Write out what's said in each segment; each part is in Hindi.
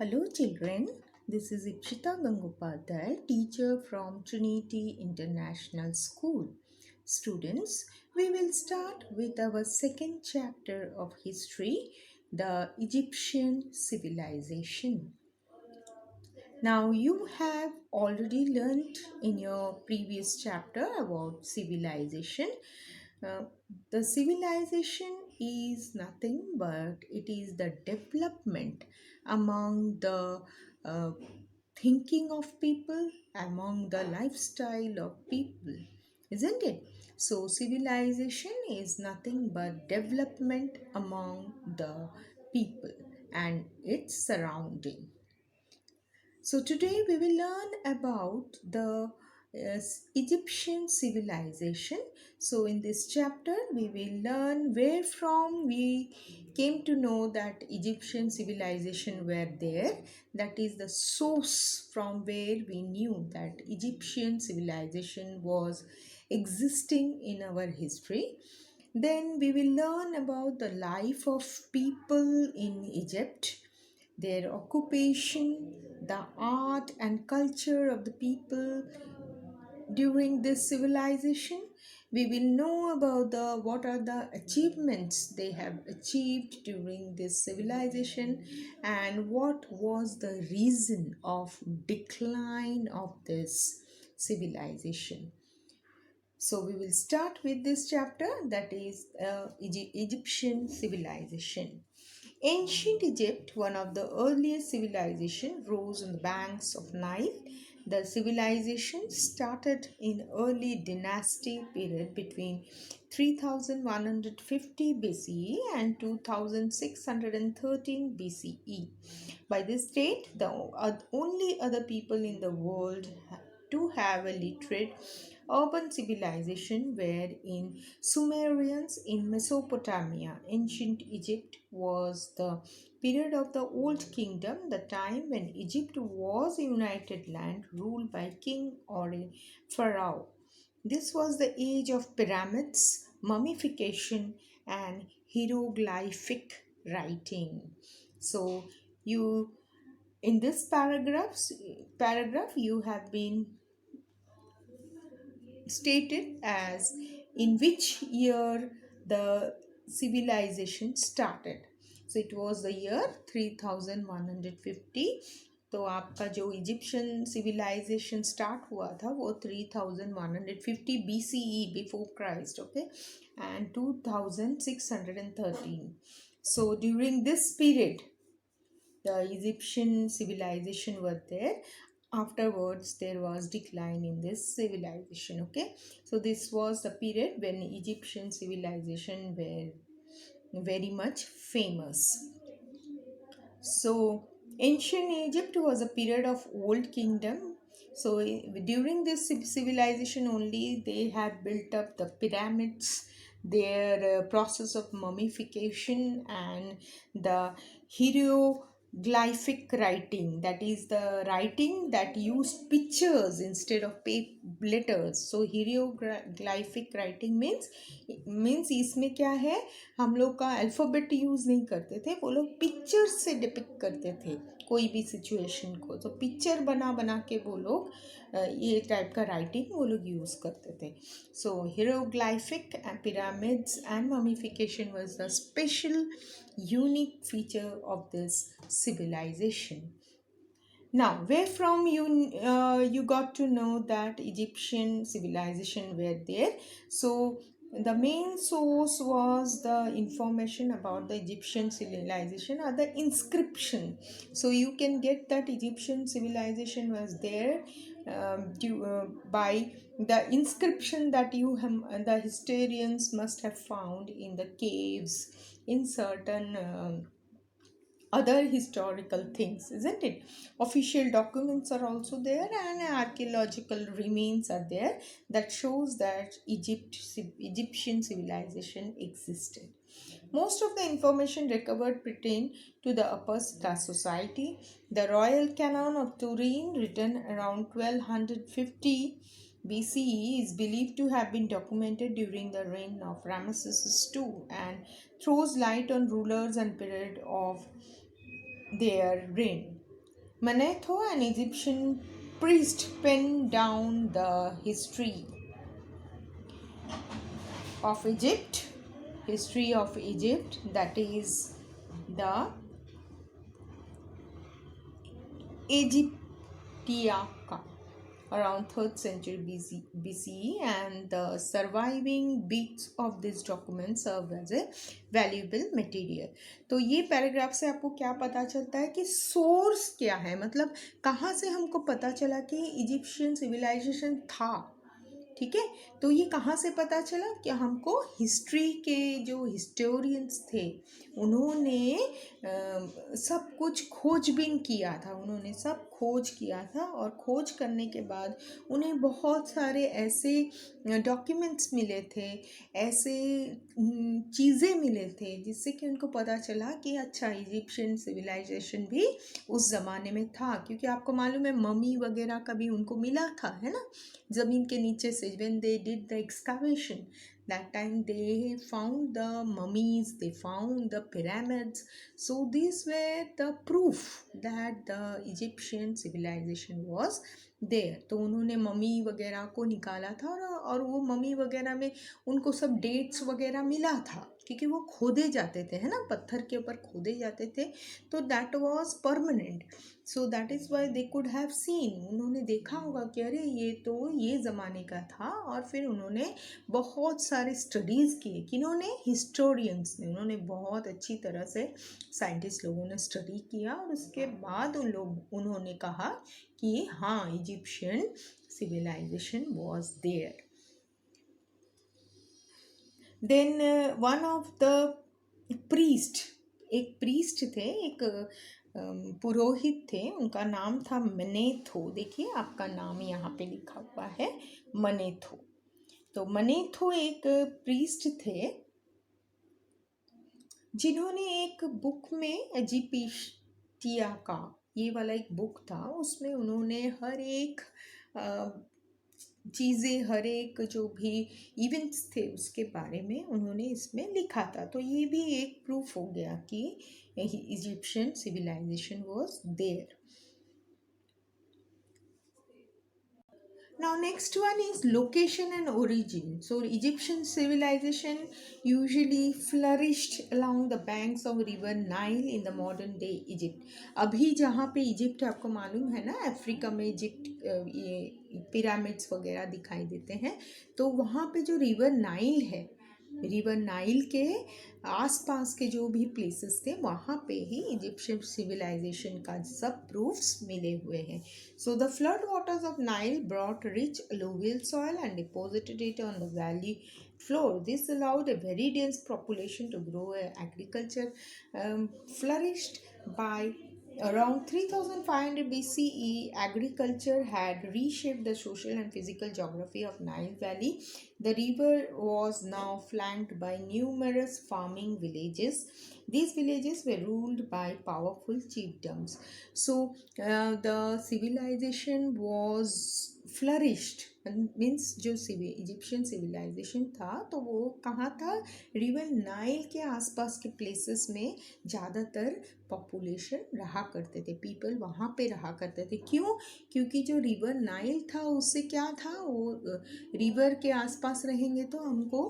Hello, children. This is Ipshita Gangopadhyay, teacher from Trinity International School. Students, we will start with our second chapter of history, the Egyptian civilization. Now, you have already learned in your previous chapter about civilization. Uh, the civilization is nothing but it is the development among the uh, thinking of people, among the lifestyle of people, isn't it? So, civilization is nothing but development among the people and its surrounding. So today we will learn about the Egyptian civilization. So in this chapter we will learn where from we came to know that Egyptian civilization were there. That is the source from where we knew that Egyptian civilization was existing in our history. Then we will learn about the life of people in Egypt, their occupation, the art and culture of the people during this civilization. We will know about the what are the achievements they have achieved during this civilization and what was the reason of decline of this civilization. So we will start with this chapter, that is Egyptian civilization. Ancient Egypt, one of the earliest civilizations, rose on the banks of Nile. The civilization started in early dynasty period between 3150 BCE and 2613 BCE. By this date, the only other people in the world to have a literate urban civilization were in Sumerians in Mesopotamia. Ancient Egypt was the period of the Old Kingdom, the time when Egypt was a united land ruled by king or a pharaoh. This was the age of pyramids, mummification, and hieroglyphic writing. So, you in this paragraph you have been stated as in which year the civilization started. So it was the year 3150. तो आपका जो इजिप्शियन सिविलाइजेशन स्टार्ट हुआ था वो 3150 BCE before Christ, okay, and 2613. So during this period the Egyptian civilization were there. Afterwards there was decline in this civilization. Okay, so this was the period when Egyptian civilization were very much famous. So ancient Egypt was a period of old kingdom. So during this civilization only they had built up the pyramids, their process of mummification, and the hieroglyphic writing, that is the writing that used pictures instead of letters. So hieroglyphic writing means इसमें क्या है, हम लोग का अल्फ़ाबेट यूज़ नहीं करते थे, वो लोग पिक्चर से डिपिक्ट करते थे कोई भी सिचुएशन को. तो पिक्चर बना बना के वो लोग ये टाइप का राइटिंग वो लोग यूज़ करते थे. सो hieroglyphic and pyramids and mummification was the special unique feature of this civilization. Now, where from you got to know that Egyptian civilization were there? So the main source was the information about the Egyptian civilization or the inscription. So you can get that Egyptian civilization was there by the inscription that the historians must have found in the caves, in certain other historical things, isn't it? Official documents are also there and archaeological remains are there that shows that Egyptian civilization existed. Most of the information recovered pertain to the upper class society. The Royal Canon of Turin, written around 1250 BCE, is believed to have been documented during the reign of Ramesses II and throws light on rulers and period of their reign. Manetho, an Egyptian priest, penned down the history of Egypt, that is the Egyptiaca, around 3rd century BCE, and the surviving bits of this document serve as a valuable material. तो ये पैराग्राफ से आपको क्या पता चलता है कि सोर्स क्या है, मतलब कहाँ से हमको पता चला कि इजिप्शियन सिविलाइजेशन था। ठीक है, तो ये कहाँ से पता चला कि हमको हिस्ट्री के जो हिस्टोरियंस थे उन्होंने सब कुछ खोजबीन किया था, उन्होंने सब खोज किया था, और खोज करने के बाद उन्हें बहुत सारे ऐसे डॉक्यूमेंट्स मिले थे, ऐसे चीज़ें मिले थे जिससे कि उनको पता चला कि अच्छा इजिप्शियन सिविलाइजेशन भी उस ज़माने में था। क्योंकि आपको मालूम है मम्मी वगैरह का भी उनको मिला था, है ना, ज़मीन के नीचे से। when they did the excavation, that time they found the mummies, they found the pyramids, so these were the proof that the Egyptian civilization was there. तो उन्होंने मम्मी वगैरह को निकाला था, और वो मम्मी वगैरह में उनको सब डेट्स वगैरह मिला था, क्योंकि वो खोदे जाते थे, है ना, पत्थर के ऊपर खोदे जाते थे, तो that was permanent. So that is why they could have seen, उन्होंने देखा होगा कि अरे ये तो ये ज़माने का था। और फिर उन्होंने बहुत सारे स्टडीज़ किए, किन्होंने, हिस्टोरियंस ने, उन्होंने बहुत अच्छी तरह से साइंटिस्ट लोगों ने स्टडी किया, और उसके बाद उन्होंने कहा कि हाँ Egyptian civilisation was there. Then one of the priest, एक प्रीस्ट थे, एक पुरोहित थे, उनका नाम था मनेथो। देखिए आपका नाम यहाँ पे लिखा हुआ है मनेथो। तो मनेथो एक प्रीस्ट थे जिन्होंने एक बुक में, इजिप्टिया का ये वाला एक बुक था, उसमें उन्होंने हर एक चीज़ें, हर एक जो भी इवेंट्स थे उसके बारे में उन्होंने इसमें लिखा था। तो ये भी एक प्रूफ हो गया कि Egyptian civilisation was there. Now next one is location and origin. So Egyptian civilization usually flourished along the banks of river Nile in the modern day Egypt. अभी जहाँ पे इजिप्ट आपको मालूम है ना, अफ्रीका में इजिप्ट, ये पिरामिड्स वगैरह दिखाई देते हैं, तो वहाँ पे जो रिवर नाइल है, रिवर नाइल के आसपास के जो भी प्लेसेस थे वहाँ पे ही इजिप्शियन सिविलाइजेशन का सब प्रूफ्स मिले हुए हैं। So the flood waters of Nile brought rich alluvial soil and deposited it on the valley floor. This allowed a very dense population to grow. Agriculture flourished by around 3500 BCE. Agriculture had reshaped the social and physical geography of Nile Valley. The river was now flanked by numerous farming villages. These villages were ruled by powerful chiefdoms. So the civilization was flourished, means जो इजिप्शियन सिविलाइजेशन था तो वो कहाँ था, रिवर नाइल के आसपास के प्लेसेस में ज़्यादातर पॉपुलेशन रहा करते थे, पीपल वहाँ पे रहा करते थे। क्यों? क्योंकि जो रिवर नाइल था उससे क्या था, वो रिवर के आसपास रहेंगे तो हमको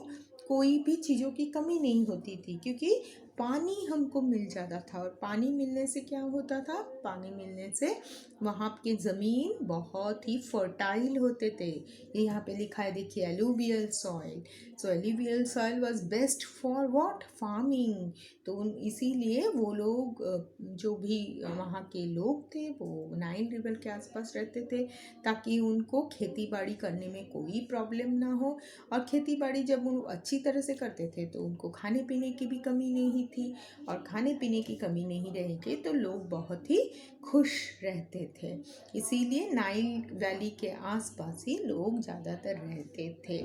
कोई भी चीज़ों की कमी नहीं होती थी, क्योंकि पानी हमको मिल जाता था। और पानी मिलने से क्या होता था, पानी मिलने से वहाँ की ज़मीन बहुत ही फर्टाइल होते थे। ये यहाँ पे लिखा है देखिए, alluvial soil. So alluvial soil was best for what, farming. तो इसीलिए वो लोग, जो भी वहाँ के लोग थे वो नाइल रिवर के आसपास रहते थे, ताकि उनको खेती बाड़ी करने में कोई प्रॉब्लम ना हो। और खेती बाड़ी जब वो अच्छी तरह से करते थे तो उनको खाने पीने की भी कमी नहीं थी, और खाने पीने की कमी नहीं रहेगी तो लोग बहुत ही खुश रहते थे। इसीलिए नाइल वैली के आसपास ही लोग ज़्यादातर रहते थे।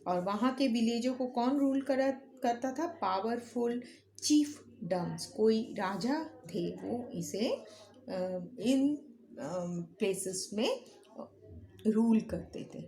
और वहाँ के विलेजों को कौन रूल करता था, पावरफुल चीफ डम्स, कोई राजा थे, वो इसे इन प्लेसेस में रूल करते थे।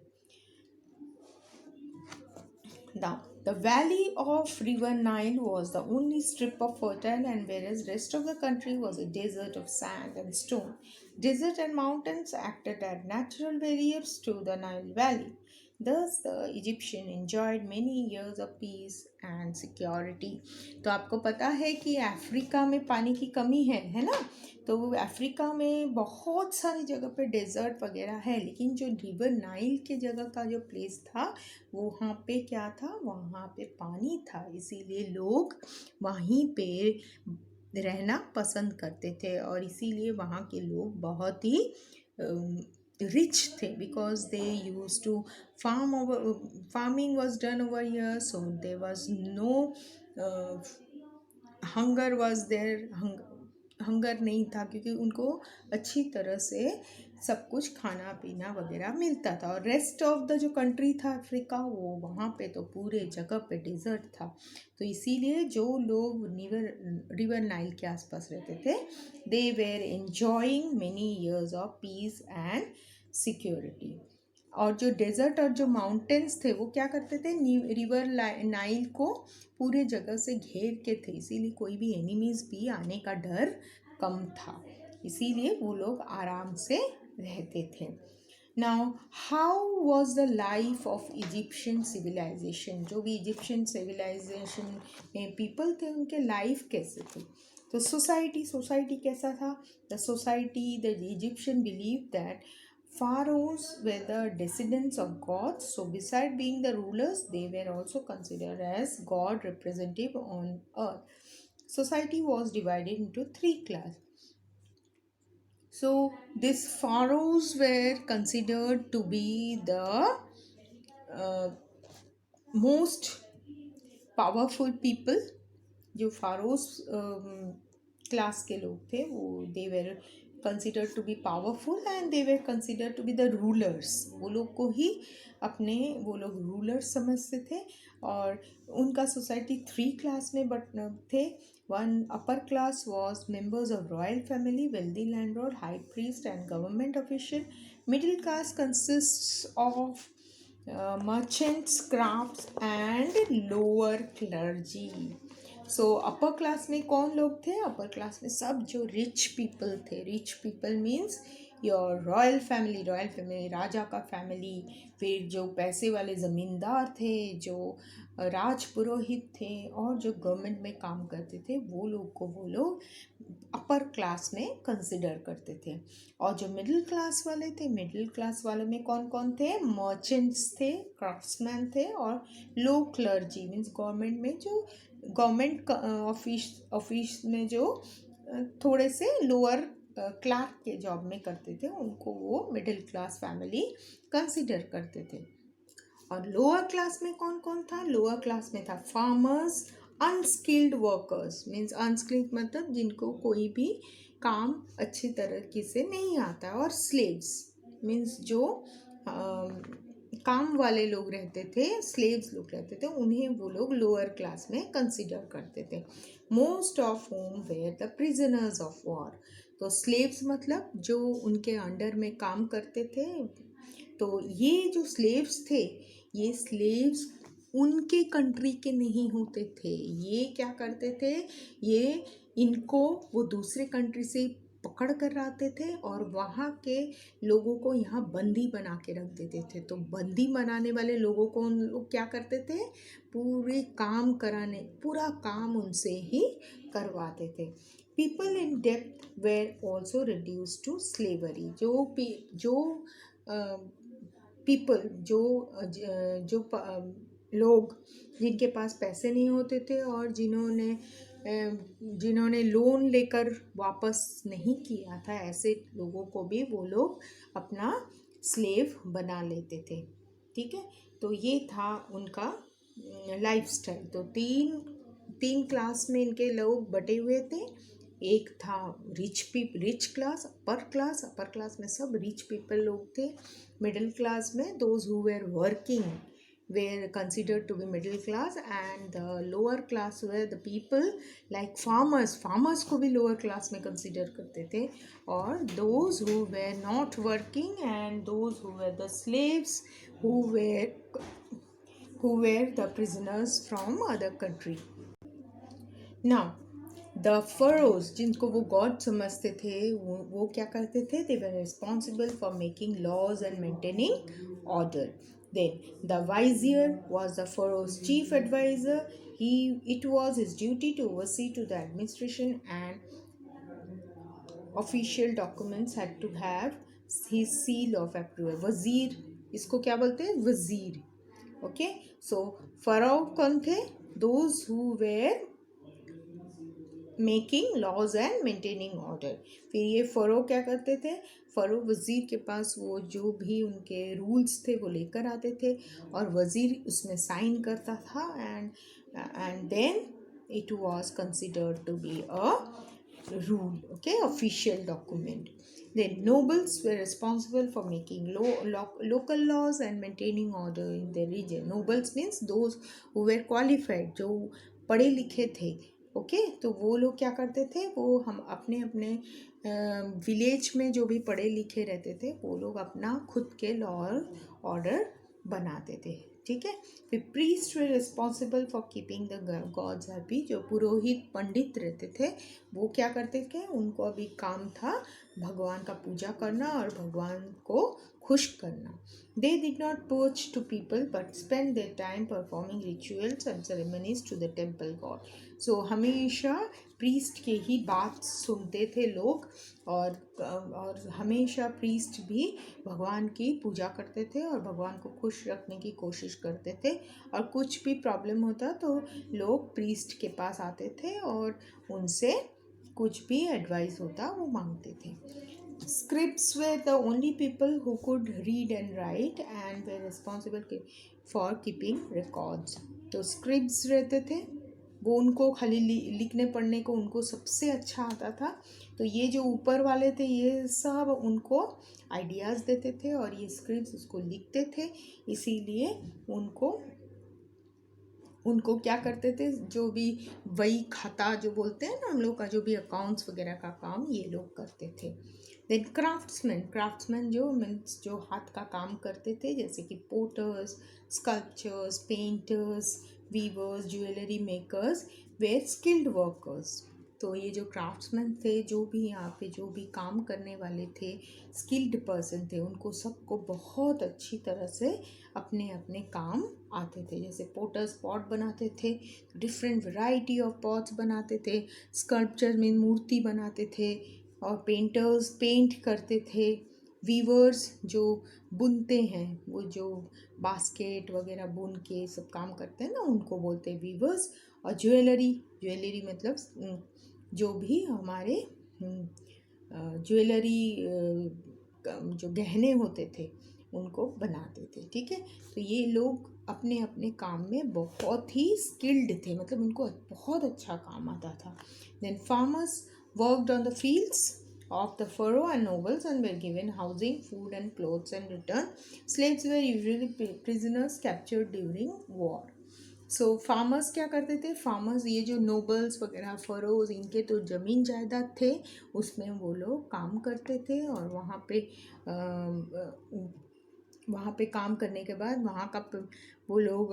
Now The valley of River Nile was the only strip of fertile and whereas rest of the country was a desert of sand and stone. Desert and mountains acted as natural barriers to the Nile Valley. Thus, the Egyptian enjoyed many years of peace and security. तो आपको पता है कि अफ्रीका में पानी की कमी है ना? तो अफ्रीका में बहुत सारी जगह पे डेजर्ट वगैरह है, लेकिन जो रिवर नाइल के जगह का जो प्लेस था वहाँ पे क्या था, वहाँ पे पानी था, इसीलिए लोग वहीं पे रहना पसंद करते थे और इसीलिए वहाँ के लोग बहुत ही रिच थे because they use to farming was done over here, so there was no hunger was there, hunger नहीं था क्योंकि उनको अच्छी तरह से सब कुछ खाना पीना वगैरह मिलता था। और रेस्ट ऑफ द जो कंट्री था अफ्रीका, वो वहाँ पे तो पूरे जगह पे डेजर्ट था। तो इसीलिए जो लोग रिवर नाइल के आसपास रहते थे, they were enjoying many years of peace and security. और जो डेजर्ट और जो माउंटेन्स थे वो क्या करते थे, रिवर नाइल को पूरे जगह से घेर के थे, इसीलिए कोई भी एनिमीज भी आने का डर कम था, इसीलिए वो लोग आराम से रहते थे। Now how was the life of Egyptian civilisation? जो भी इजिप्शियन सिविलाइजेशन में पीपल थे उनके लाइफ कैसे थे? तो सोसाइटी कैसा था? The society, the Egyptian believe that pharaohs were the descendants of gods, so beside being the rulers, they were also considered as god representative on earth. Society was divided into three classes. So these pharaohs were considered to be the most powerful people. जो फारोस क्लास के लोग थे वो they were considered to be powerful and they were considered to be the rulers. वो लोग को ही वो लोग रूलर्स समझते थे। और उनका सोसाइटी 3 क्लास में बट थे। One upper class was members of royal family, wealthy landlord, high priest and government official. Middle class consist of merchants, crafts and lower clergy. So upper class में कौन लोग थे? अपर क्लास में सब जो रिच पीपल थे। Rich people means your royal family, राजा का फैमिली। फिर जो पैसे वाले ज़मींदार थे, जो राज पुरोहित थे और जो गवर्नमेंट में काम करते थे, वो लोग अपर क्लास में कंसिडर करते थे। और जो मिडिल क्लास वाले थे, मिडिल क्लास वाले में कौन कौन थे? मर्चेंट्स थे, क्राफ्ट्समैन थे और लो क्लर्जी मीन्स गवर्नमेंट ऑफिस में जो थोड़े से लोअर क्लार्क के जॉब में करते थे, उनको वो मिडिल क्लास फैमिली कंसिडर करते थे। और लोअर क्लास में कौन कौन था? लोअर क्लास में था farmers, unskilled workers means unskilled मतलब जिनको कोई भी काम अच्छी तरीके से नहीं आता, और स्लेव्स मीन्स जो काम वाले लोग रहते थे, स्लेव्स लोग रहते थे, उन्हें वो लोग लोअर क्लास में कंसिडर करते थे। Most of whom were the prisoners of war. तो स्लेव्स मतलब जो उनके अंडर में काम करते थे। तो ये जो स्लेव्स थे, ये स्लेव्स उनके कंट्री के नहीं होते थे। ये क्या करते थे, ये इनको वो दूसरे कंट्री से पकड़ कर आते थे और वहाँ के लोगों को यहाँ बंदी बना के रख देते थे। तो बंदी बनाने वाले लोगों को उन लोग क्या करते थे, पूरा काम उनसे ही करवाते थे। पीपल इन डेप्थ were also reduce to slavery. जो पीपल जो लोग जिनके पास पैसे नहीं होते थे और जिन्होंने लोन लेकर वापस नहीं किया था, ऐसे लोगों को भी वो लोग अपना स्लेव बना लेते थे। ठीक है, तो ये था उनका लाइफस्टाइल। तो तीन क्लास में इनके लोग बटे हुए थे। एक था रिच क्लास, अपर क्लास में सब रिच पीपल लोग थे। मिडिल क्लास में those who were working were considered to be middle class, and the lower class were the people like farmers को भी lower class में consider करते थे। और those who were not working and those who were the slaves who were who were the prisoners from other country. Now, the pharaohs जिनको वो गॉड समझते थे वो क्या करते थे? They were responsible for making laws and maintaining order. Then the vizier was the pharaoh's chief advisor. It was his duty to oversee to the administration, and official documents had to have his seal of approval. वजीर इसको क्या बोलते हैं? वजीर. Okay, so pharaoh कौन थे? Those who were making laws and maintaining order. फिर ये फ़रो क्या करते थे? फ़रो वज़ीर के पास वो जो भी उनके रूल्स थे वो लेकर आते थे और वज़ीर उसमें साइन करता था and then it was considered to be a rule, okay, official document. Then nobles were responsible for making local laws and maintaining order in their region. Nobles means those who were qualified, जो पढ़े लिखे थे. ओके तो वो लोग क्या करते थे? वो हम अपने अपने विलेज में जो भी पढ़े लिखे रहते थे वो लोग अपना खुद के लॉ ऑर्डर बनाते थे. ठीक है. फिर priest way responsible for keeping the gods happy. जो पुरोहित पंडित रहते थे वो क्या करते थे? उनको अभी काम था भगवान का पूजा करना और भगवान को खुश करना. They did not preach to people but spent their time performing rituals and ceremonies to the temple god. So हमेशा प्रीस्ट के ही बात सुनते थे लोग और हमेशा प्रीस्ट भी भगवान की पूजा करते थे और भगवान को खुश रखने की कोशिश करते थे. और कुछ भी प्रॉब्लम होता तो लोग प्रीस्ट के पास आते थे और उनसे कुछ भी एडवाइस होता वो मांगते थे. Scribes were the only people who could read and write and were responsible for keeping records. तो scribes रहते थे वो उनको खाली लिखने पढ़ने को उनको सबसे अच्छा आता था. तो ये जो ऊपर वाले थे ये सब उनको आइडियाज़ देते थे और ये स्क्रिप्ट्स उसको लिखते थे. इसीलिए उनको क्या करते थे? जो भी वही खाता जो बोलते हैं ना हम लोग का जो भी अकाउंट्स वगैरह का काम ये लोग करते थे. देन क्राफ्ट्समैन जो मीन्स जो हाथ का काम करते थे जैसे कि potters, sculptures, painters, weavers, jewellery makers were skilled workers. तो ये जो क्राफ्ट्समैन थे जो भी यहाँ पे जो भी काम करने वाले थे स्किल्ड पर्सन थे उनको सबको बहुत अच्छी तरह से अपने अपने काम आते थे. जैसे पोटर्स पॉट बनाते थे, डिफरेंट वैरायटी ऑफ पॉट्स बनाते थे. स्कल्पचर में मूर्ति बनाते थे और पेंटर्स पेंट करते थे. वीवर्स जो बुनते हैं वो जो बास्केट वगैरह बुन के सब काम करते हैं ना उनको बोलते हैं वीवर्स. और ज्वेलरी मतलब जो भी हमारे ज्वेलरी जो गहने होते थे उनको बनाते थे. ठीक है. तो ये लोग अपने अपने काम में बहुत ही स्किल्ड थे मतलब उनको बहुत अच्छा काम आता था. Then farmers worked on the fields of the pharaoh and nobles and were given housing, food and clothes and return. Slaves were usually prisoners captured during war. So farmers क्या करते थे? फार्मर्स ये जो नोबल्स वगैरह फरोज इनके तो ज़मीन जायदाद थे उसमें वो लोग काम करते थे और वहाँ पे काम करने के बाद वहाँ का वो लोग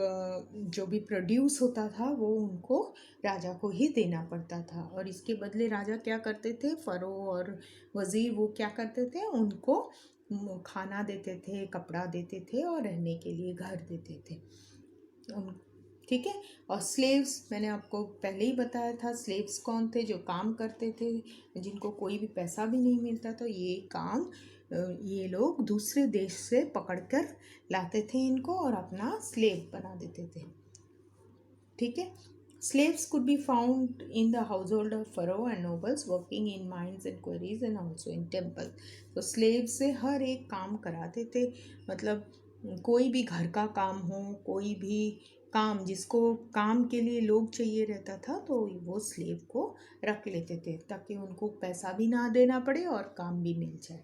जो भी प्रोड्यूस होता था वो उनको राजा को ही देना पड़ता था. और इसके बदले राजा क्या करते थे? फ़रो और वज़ीर वो क्या करते थे? उनको खाना देते थे, कपड़ा देते थे और रहने के लिए घर देते थे. ठीक है. और स्लेव्स मैंने आपको पहले ही बताया था. स्लेव्स कौन थे? जो काम करते थे जिनको कोई भी पैसा भी नहीं मिलता था. ये लोग दूसरे देश से पकड़कर लाते थे इनको और अपना स्लेव बना देते थे. ठीक है. Slaves could be found in the household of pharaoh and nobles working in mines and quarries and also in temple. तो स्लेव से हर एक काम कराते थे मतलब कोई भी घर का काम हो कोई भी काम जिसको काम के लिए लोग चाहिए रहता था तो वो स्लेव को रख लेते थे ताकि उनको पैसा भी ना देना पड़े और काम भी मिल जाए.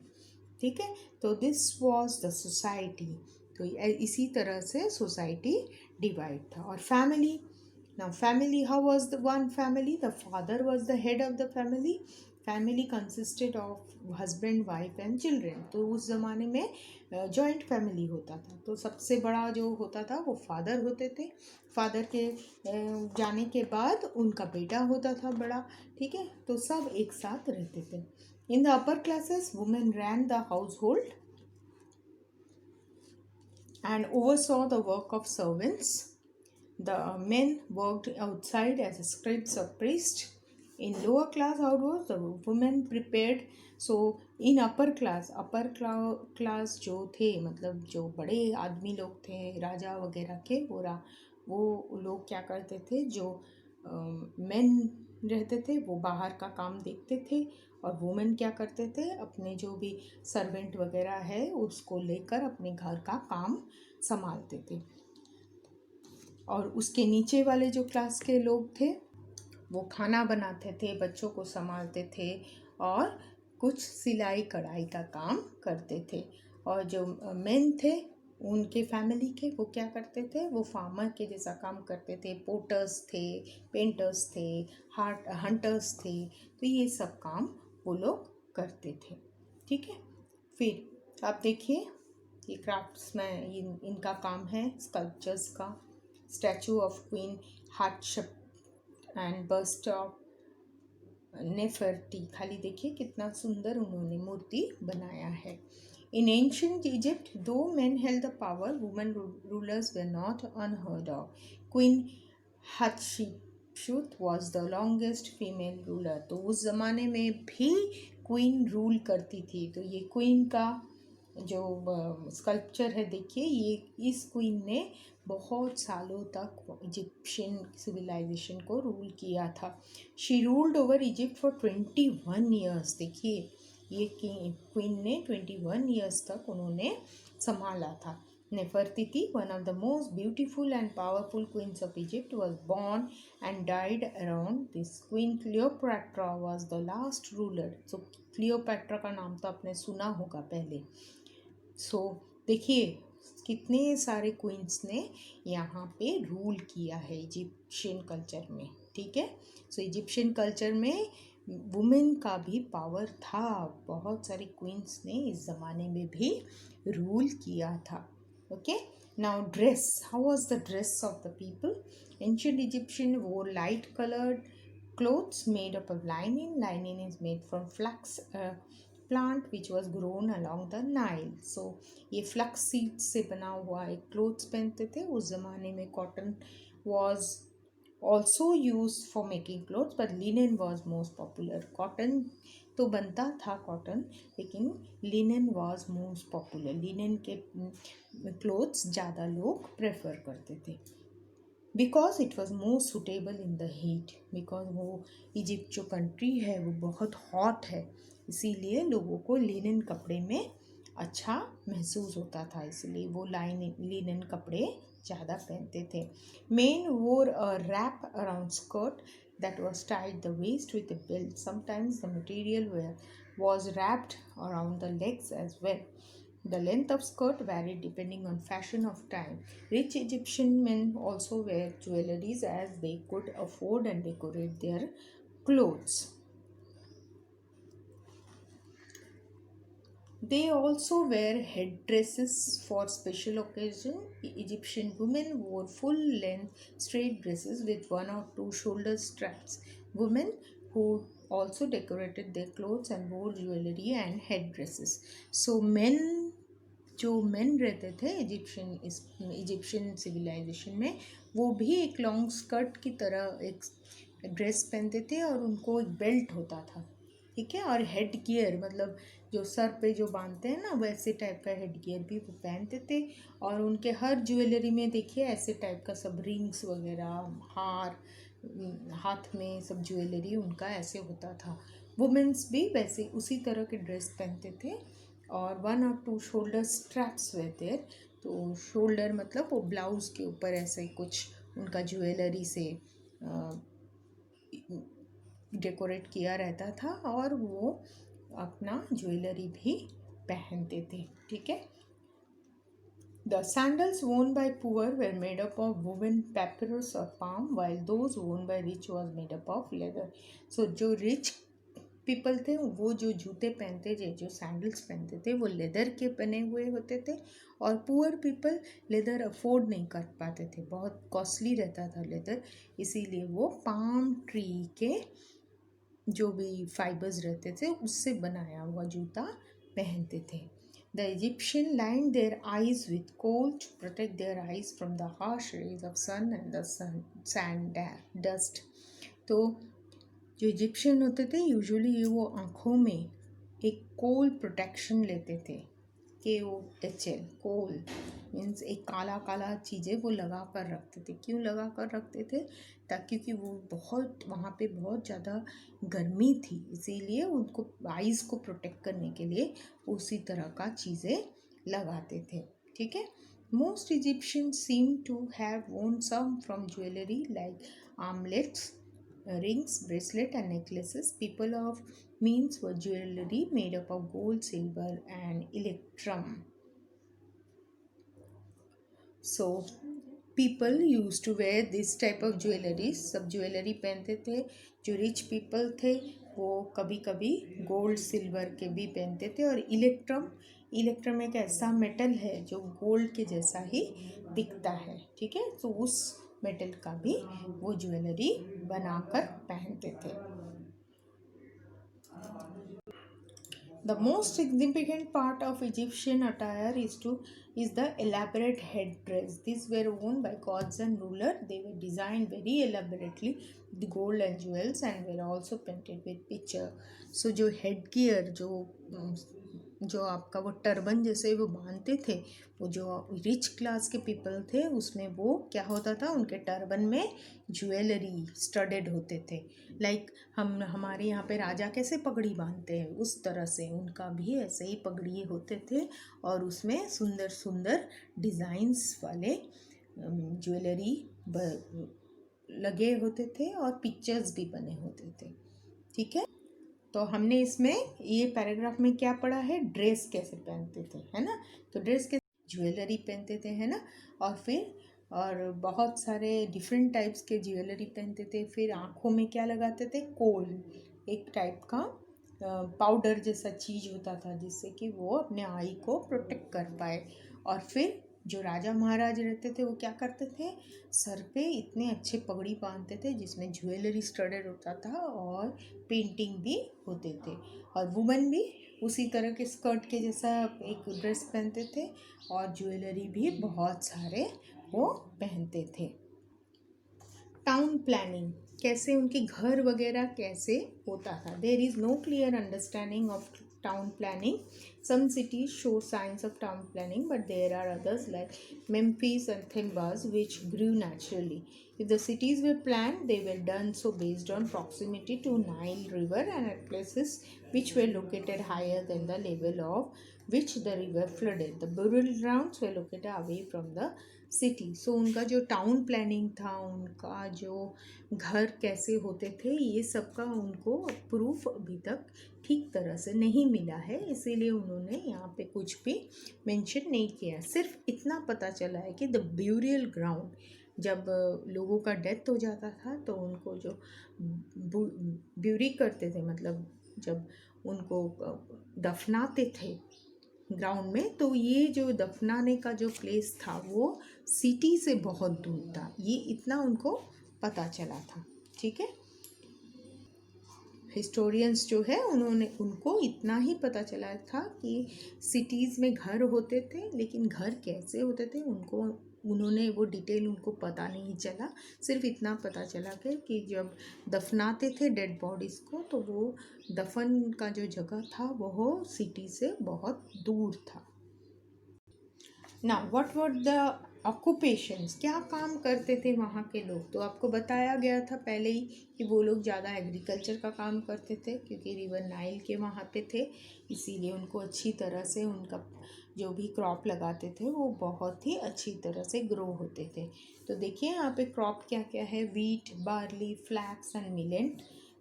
ठीक है. तो दिस वाज द सोसाइटी. तो इसी तरह से सोसाइटी डिवाइड था. और family. Now family, how was the one family? The father was the head of the family family consisted of husband wife and children. तो उस ज़माने में जॉइंट फैमिली होता था, तो सबसे बड़ा जो होता था वो फादर होते थे। फादर के जाने के बाद उनका बेटा होता था बड़ा, ठीक है। तो सब एक साथ रहते थे। In the upper classes women rain the house hold and oversaw the work of servants. The men worked outside as scribes or priests. In lower class households, the women prepared. So in upper class जो थे, मतलब जो बड़े आदमी लोग थे, राजा वगैरह के, वो लोग क्या करते थे, जो मेन रहते थे वो बाहर का काम देखते थे, और वुमेन क्या करते थे, अपने जो भी सर्वेंट वगैरह है उसको लेकर अपने घर का काम संभालते थे। और उसके नीचे वाले जो क्लास के लोग थे वो खाना बनाते थे, बच्चों को संभालते थे, और कुछ सिलाई कढ़ाई का काम करते थे। और जो मेन थे उनके फैमिली के, वो क्या करते थे, वो फार्मर के जैसा काम करते थे, पोर्टर्स थे, पेंटर्स थे, हंटर्स थे। तो ये सब काम वो लोग करते थे, ठीक है। फिर आप देखिए, ये क्राफ्ट्स में इनका काम है स्कल्पचर्स का। Statue of queen Hatshepsut and bust of Nefertiti, खाली देखिए कितना सुंदर उन्होंने मूर्ति बनाया है। In ancient Egypt though men held the power, women rulers were not unheard of. Queen Hatshepsut was the longest female ruler. तो उस ज़माने में भी क्वीन रूल करती थी। तो ये क्वीन का जो स्कल्पचर है देखिए, ये इस क्वीन ने बहुत सालों तक इजिप्शियन सिविलाइजेशन को रूल किया था। She ruled over Egypt for 21 years. देखिए, ये क्वीन ने 21 ईयर्स तक उन्होंने संभाला था। Nefertiti, one of the most beautiful and powerful queens of Egypt, was born and died around this. Queen Cleopatra was the last ruler. So Cleopatra का नाम तो आपने सुना होगा पहले। सो देखिए कितने सारे क्वींस ने यहाँ पे रूल किया है इजिप्शियन कल्चर में, ठीक है। सो इजिप्शियन कल्चर में वुमेन का भी पावर था, बहुत सारी क्वींस ने इस ज़माने में भी रूल किया था। Okay, now dress, how was the dress of the people? Ancient Egyptian wore light coloured clothes made up of lining. Lining is made from flax plant which was grown along the Nile. So ये फ्लक्स सीड से बना हुआ एक क्लोथ्स पहनते थे। उस ज़माने में cotton was also used for making clothes, but linen was most popular. Cotton तो बनता था कॉटन, लेकिन linen was most popular. Linen के क्लोथ्स ज़्यादा लोग प्रेफर करते थे, because it was more suitable in the heat. Because वो इजिप्ट जो कंट्री है वो बहुत हॉट है, इसीलिए लोगों को लिनन कपड़े में अच्छा महसूस होता था, इसलिए वो लिनन कपड़े ज़्यादा पहनते थे। Men wore a wrap around skirt that was tied the waist with a belt. Sometimes the material was wrapped around the legs as well. The length of skirt varied depending on fashion of time. Rich Egyptian men also wear jewelries as they could afford and decorate their clothes. They also wear headdresses for special occasion. Egyptian women wore full-length straight dresses with one or two shoulder straps. Women who also decorated their clothes and wore jewelry and headdresses. So जो मेन रहते थे इजिप्शियन सिविलाइजेशन में, वो भी एक लॉन्ग स्कर्ट की तरह एक ड्रेस पहनते थे, और उनको एक बेल्ट होता था, ठीक है। और हेड गियर, मतलब जो सर पे जो बांधते हैं ना, वैसे टाइप का हेड गियर भी वो पहनते थे। और उनके हर ज्वेलरी में देखिए ऐसे टाइप का सब रिंग्स वगैरह, हार, हाथ में सब ज्वेलरी उनका ऐसे होता था। वुमेन्स भी वैसे उसी तरह के ड्रेस पहनते थे, और वन और टू शोल्डर स्ट्रैप्स रहते। तो शोल्डर मतलब वो ब्लाउज़ के ऊपर ऐसे कुछ उनका ज्वेलरी से डेकोरेट किया रहता था, और वो अपना ज्वेलरी भी पहनते थे, ठीक है। The sandals worn by poor were made up of woven papyrus or palm, while those worn by rich was made up of leather. So जो rich पीपल थे वो जो जूते पहनते थे, जो सैंडल्स पहनते थे, वो लेदर के बने हुए होते थे। और पुअर पीपल लेदर अफोर्ड नहीं कर पाते थे, बहुत कॉस्टली रहता था लेदर, इसीलिए वो पाम ट्री के जो भी फाइबर्स रहते थे उससे बनाया हुआ जूता पहनते थे। The Egyptian lined their eyes with kohl to protect their eyes from the harsh rays of sun and the sand dust. तो जो इजिप्शियन होते थे यूजुअली वो आँखों में एक कोल प्रोटेक्शन लेते थे। KOHL, कोल मीन्स एक काला काला चीज़ें वो लगा कर रखते थे। क्यों लगा कर रखते थे? ताकि क्योंकि वो बहुत वहाँ पे बहुत ज़्यादा गर्मी थी, इसीलिए उनको आइज़ को प्रोटेक्ट करने के लिए उसी तरह का चीज़ें लगाते थे। ठीक है। Most Egyptian seem to have worn some from jewellery like armlets, rings, bracelet and necklaces. People of means were jewelry made up of gold, silver and electrum. So people used to wear this type of jewelry. सब ज्वेलरी पहनते थे। जो रिच पीपल थे वो कभी कभी गोल्ड सिल्वर के भी पहनते थे। और इलेक्ट्रम एक ऐसा मेटल है जो गोल्ड के जैसा ही दिखता है। ठीक है। तो उस मेटल का भी वो ज्वेलरी बनाकर पहनते थे। The most significant part of Egyptian attire is the elaborate headdress. These were worn by gods and rulers. They were designed very elaborately with gold and jewels and were also painted with picture. So जो headgear जो आपका वो टर्बन जैसे वो बांधते थे, वो जो रिच क्लास के पीपल थे उसमें वो क्या होता था, उनके टर्बन में ज्वेलरी स्टडेड होते थे। लाइक हमारे यहाँ पे राजा कैसे पगड़ी बांधते हैं उस तरह से उनका भी ऐसे ही पगड़ी होते थे और उसमें सुंदर सुंदर डिज़ाइंस वाले ज्वेलरी लगे होते थे और पिक्चर्स भी बने होते थे। ठीक है। तो हमने इसमें ये पैराग्राफ में क्या पढ़ा है, ड्रेस कैसे पहनते थे, है ना। तो ड्रेस के ज्वेलरी पहनते थे, है ना। और फिर बहुत सारे डिफरेंट टाइप्स के ज्वेलरी पहनते थे। फिर आँखों में क्या लगाते थे, कोल, एक टाइप का पाउडर जैसा चीज़ होता था जिससे कि वो अपने आई को प्रोटेक्ट कर पाए। और फिर जो राजा महाराज रहते थे वो क्या करते थे, सर पे इतने अच्छे पगड़ी बांधते थे जिसमें ज्वेलरी स्टडेड होता था और पेंटिंग भी होते थे। और वुमेन भी उसी तरह के स्कर्ट के जैसा एक ड्रेस पहनते थे और ज्वेलरी भी बहुत सारे वो पहनते थे। टाउन प्लानिंग, कैसे उनके घर वगैरह कैसे होता था। There is no clear understanding of town planning. Some cities show signs of town planning, but there are others like Memphis and Thebes which grew naturally. If the cities were planned, they were done so based on proximity to Nile River and at places which were located higher than the level of which the river flooded. The burial grounds were located away from the city. सो उनका जो टाउन प्लानिंग था, उनका जो घर कैसे होते थे, ये सब का उनको प्रूफ अभी तक ठीक तरह से नहीं मिला है, इसीलिए उन्होंने यहाँ पे कुछ भी मेंशन नहीं किया। सिर्फ इतना पता चला है कि द ब्यूरियल ग्राउंड, जब लोगों का डेथ हो जाता था तो उनको जो ब्यूरी करते थे, मतलब जब उनको दफनाते थे ग्राउंड में, तो ये जो दफनाने का जो प्लेस था वो सिटी से बहुत दूर था। ये इतना उनको पता चला था। ठीक है। हिस्टोरियंस जो है उनको इतना ही पता चला था कि सिटीज़ में घर होते थे, लेकिन घर कैसे होते थे उन्होंने वो डिटेल उनको पता नहीं चला। सिर्फ इतना पता चला कि जब दफनाते थे डेड बॉडीज़ को तो वो दफन का जो जगह था वो सिटी से बहुत दूर था। Now what were the occupations, क्या काम करते थे वहाँ के लोग। तो आपको बताया गया था पहले ही कि वो लोग ज़्यादा एग्रीकल्चर का काम करते थे, क्योंकि रिवर नाइल के वहाँ पे थे, इसीलिए उनको अच्छी तरह से उनका जो भी क्रॉप लगाते थे वो बहुत ही अच्छी तरह से ग्रो होते थे। तो देखिए यहाँ पे क्रॉप क्या क्या है, wheat, barley, flax and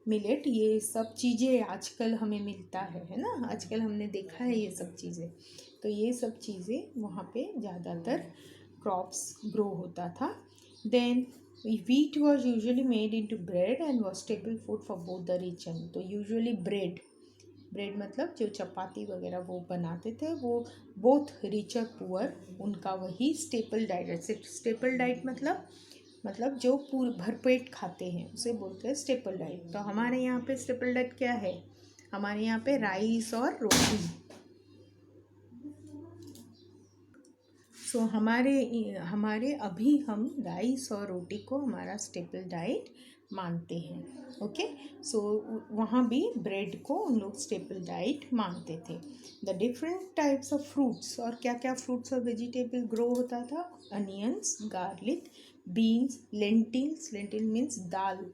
millet. ये सब चीज़ें आजकल हमें मिलता है ना, आजकल हमने देखा है ये सब चीज़ें। तो ये सब चीज़ें वहाँ पे ज़्यादातर क्रॉप्स ग्रो होता था। Then Wheat was usually made into bread and was staple food for both the rich and तो usually bread मतलब जो चपाती वगैरह वो बनाते थे वो बोथ रिच और पुअर उनका वही स्टेपल डाइट है। स्टेपल डाइट मतलब जो पूर भरपेट खाते हैं उसे बोलते हैं स्टेपल डाइट। तो हमारे यहाँ पे स्टेपल डाइट क्या है? हमारे यहाँ पे राइस और रोटी। सो हमारे हमारे अभी हम राइस और रोटी को हमारा स्टेपल डाइट मानते हैं। ओके, सो वहाँ भी ब्रेड को उन लोग स्टेपल डाइट मानते थे। The different types of fruits, और क्या क्या फ्रूट्स और वेजिटेबल ग्रो होता था? Onions, garlic, beans, lentils, lentil means dal,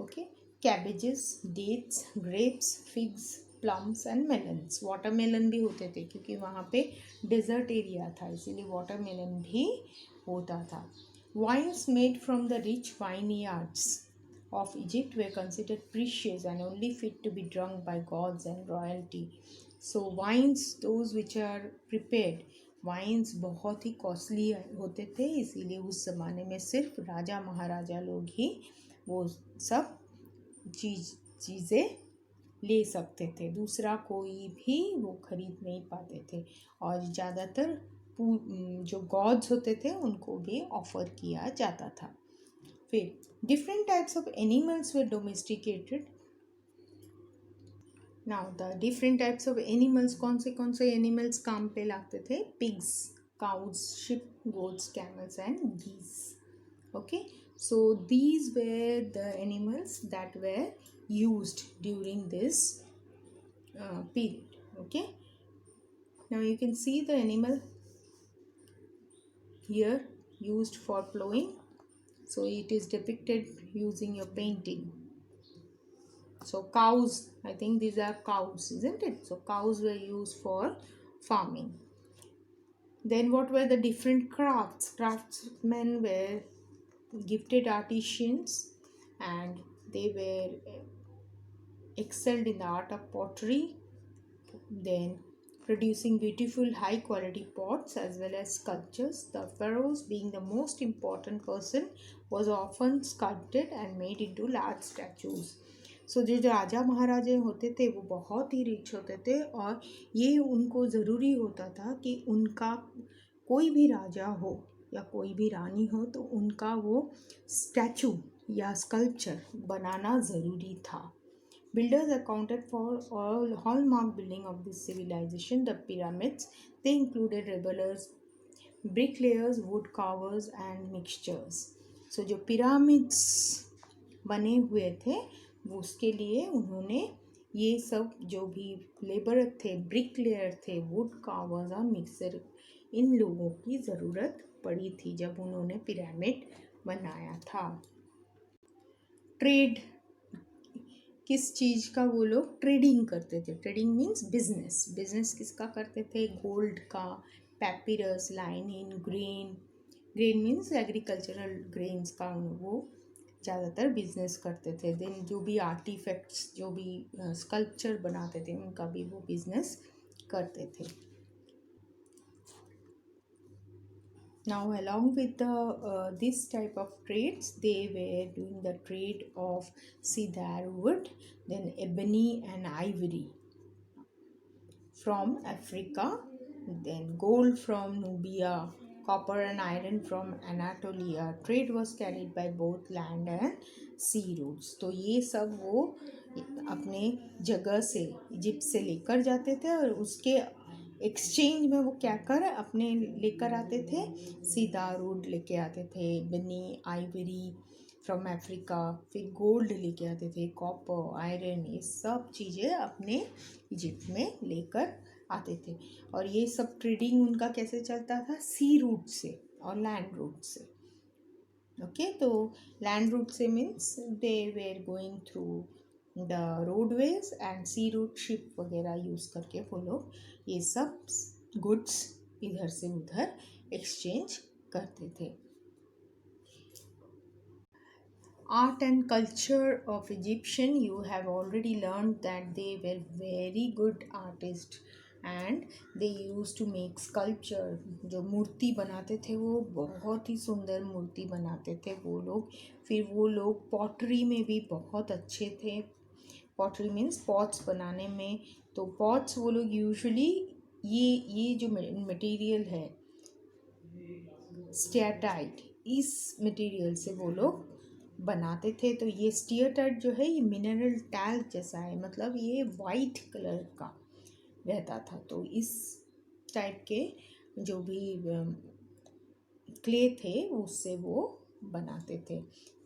okay, cabbages, dates, grapes, figs, plums and melons। Watermelon भी होते थे क्योंकि वहाँ पे डेजर्ट एरिया था, इसीलिए वाटरमेलन भी होता था। Wines made from the rich vineyards of Egypt were considered precious and only fit to be drunk by gods and royalty। So wines, those which are prepared, wines बहुत ही कॉस्टली होते थे, इसीलिए उस ज़माने में सिर्फ राजा महाराजा लोग ही वो सब चीज़ें ले सकते थे, दूसरा कोई भी वो खरीद नहीं पाते थे। और ज़्यादातर जो गॉड्स होते थे उनको भी ऑफर किया जाता था। फिर different types of animals were domesticated. Now the different types of animals, कौन से एनिमल्स काम पे लाते थे? Pigs, cows, sheep, goats, camels and geese. Okay, so these were the animals that were used during this period। Okay, now you can see the animal here used for plowing, so it is depicted using your painting। So cows, I think these are cows, isn't it? So cows were used for farming। Then what were the different crafts? Craftsmen were gifted artisans and they were excelled in the art of pottery, then producing beautiful high quality pots as well as sculptures। The pharaohs, being the most important person, was often sculpted and made into large statues। सो जो राजा महाराजे होते थे वो बहुत ही रिच होते थे और ये उनको ज़रूरी होता था कि उनका कोई भी राजा हो या कोई भी रानी हो तो उनका वो स्टैचू या स्कल्पचर बनाना ज़रूरी था। Builders accounted for all hallmark building of this civilization, the pyramids। They included revelers, bricklayers, wood carvers and mixtures। So जो pyramids बने हुए थे वो उसके लिए उन्होंने ये सब जो भी लेबर थे, ब्रिकलेयर थे, वुड कार्वर्स और मिक्सर, इन लोगों की ज़रूरत पड़ी थी जब उन्होंने पिरामिड बनाया था। ट्रेड, किस चीज़ का वो लोग ट्रेडिंग करते थे? Trading means business. बिजनेस किसका करते थे? गोल्ड का, papyrus, linen, grain means agricultural grains का वो ज़्यादातर बिजनेस करते थे। देन जो भी आर्टिफैक्ट्स, जो भी स्कल्पचर बनाते थे उनका भी वो बिजनेस करते थे। Now along with this type of trades, they were doing the trade of cedar wood, then ebony and ivory from Africa, then gold from Nubia, copper and iron from Anatolia। Trade was carried by both land and sea routes। तो ये सब वो अपने जगह से इजिप्ट से लेकर जाते थे और उसके एक्सचेंज में वो क्या कर अपने लेकर आते थे? सीधा रूड लेके आते थे, बनी, आइवरी फ्रॉम अफ्रीका, फिर गोल्ड लेके आते थे, कॉपर, आयरन, ये सब चीज़ें अपने इजिप्ट में लेकर आते थे। और ये सब ट्रेडिंग उनका कैसे चलता था? सी रूट से और लैंड रूट से। ओके, तो लैंड रूट से means they were going through the roadways and sea route ship वगैरह यूज़ करके वो लोग ये सब गुड्स इधर से उधर एक्सचेंज करते थे। Art and culture of Egyptian, you have already learned that they were very good artists and they use to make sculpture. जो मूर्ति बनाते थे वो बहुत ही सुंदर मूर्ति बनाते थे वो लोग. फिर वो लोग पॉटरी में भी बहुत अच्छे थे. पॉटरी मीन्स पॉट्स बनाने में. तो पॉट्स वो लोग यूजुअली ये जो मटेरियल है स्टेटाइट, इस मटेरियल से वो लोग बनाते थे. तो ये स्टेटाइट जो है ये मिनरल टैल्क जैसा है, मतलब ये वाइट कलर का रहता था. तो इस टाइप के जो भी क्ले थे उससे वो बनाते थे.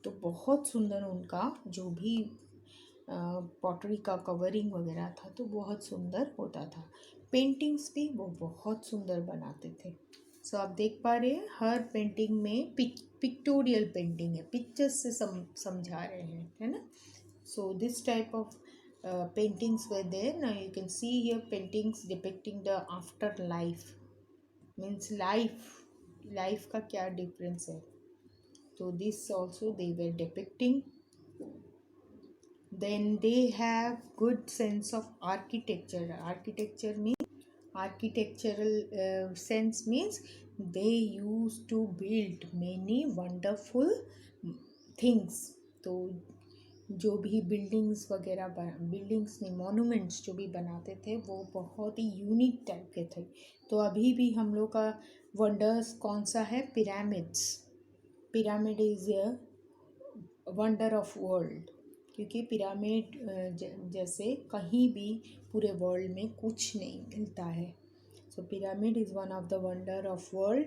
तो बहुत सुंदर उनका जो भी पॉटरी का कवरिंग वगैरह था तो बहुत सुंदर होता था. पेंटिंग्स भी वो बहुत सुंदर बनाते थे. सो आप देख पा रहे हैं हर पेंटिंग में पिक्टोरियल पेंटिंग है, पिक्चर्स से समझा रहे हैं, है ना. So this type of paintings were there. Now you can see here paintings depicting the afterlife, means life का क्या difference है. तो this also they were depicting. Then they have good sense of architecture. Architectural sense means they used to build many wonderful things. तो जो भी बिल्डिंग्स वगैरह बिल्डिंग्स नहीं मॉन्यूमेंट्स जो भी बनाते थे वो बहुत ही यूनिक टाइप के थे. तो अभी भी हम लोग का वंडर्स कौन सा है, pyramids. Pyramid is a wonder of world, क्योंकि पिरामिड जैसे कहीं भी पूरे वर्ल्ड में कुछ नहीं मिलता है. So pyramid is one of the wonder of world.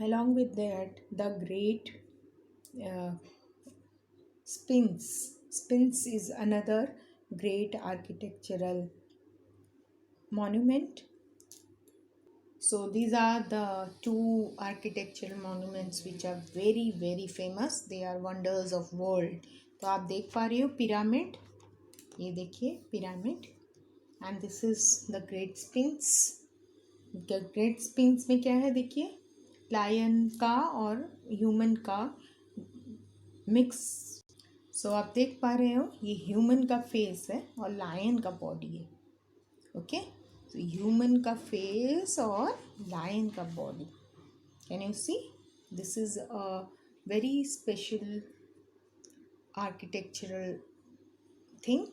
Along with that the great Sphinx is another great architectural monument. So these are the two architectural monuments which are very very famous. They are wonders of world. तो आप देख पा रहे हो पिरामिड, ये देखिए pyramid. And this is the great Spinks. Great Spinks में क्या है देखिए, लायन का और ह्यूमन का मिक्स. सो आप देख पा रहे हो ये ह्यूमन का फेस है और लायन का बॉडी है. ओके, तो ह्यूमन का फेस और लायन का body. Can you see, this is a very special architectural thing.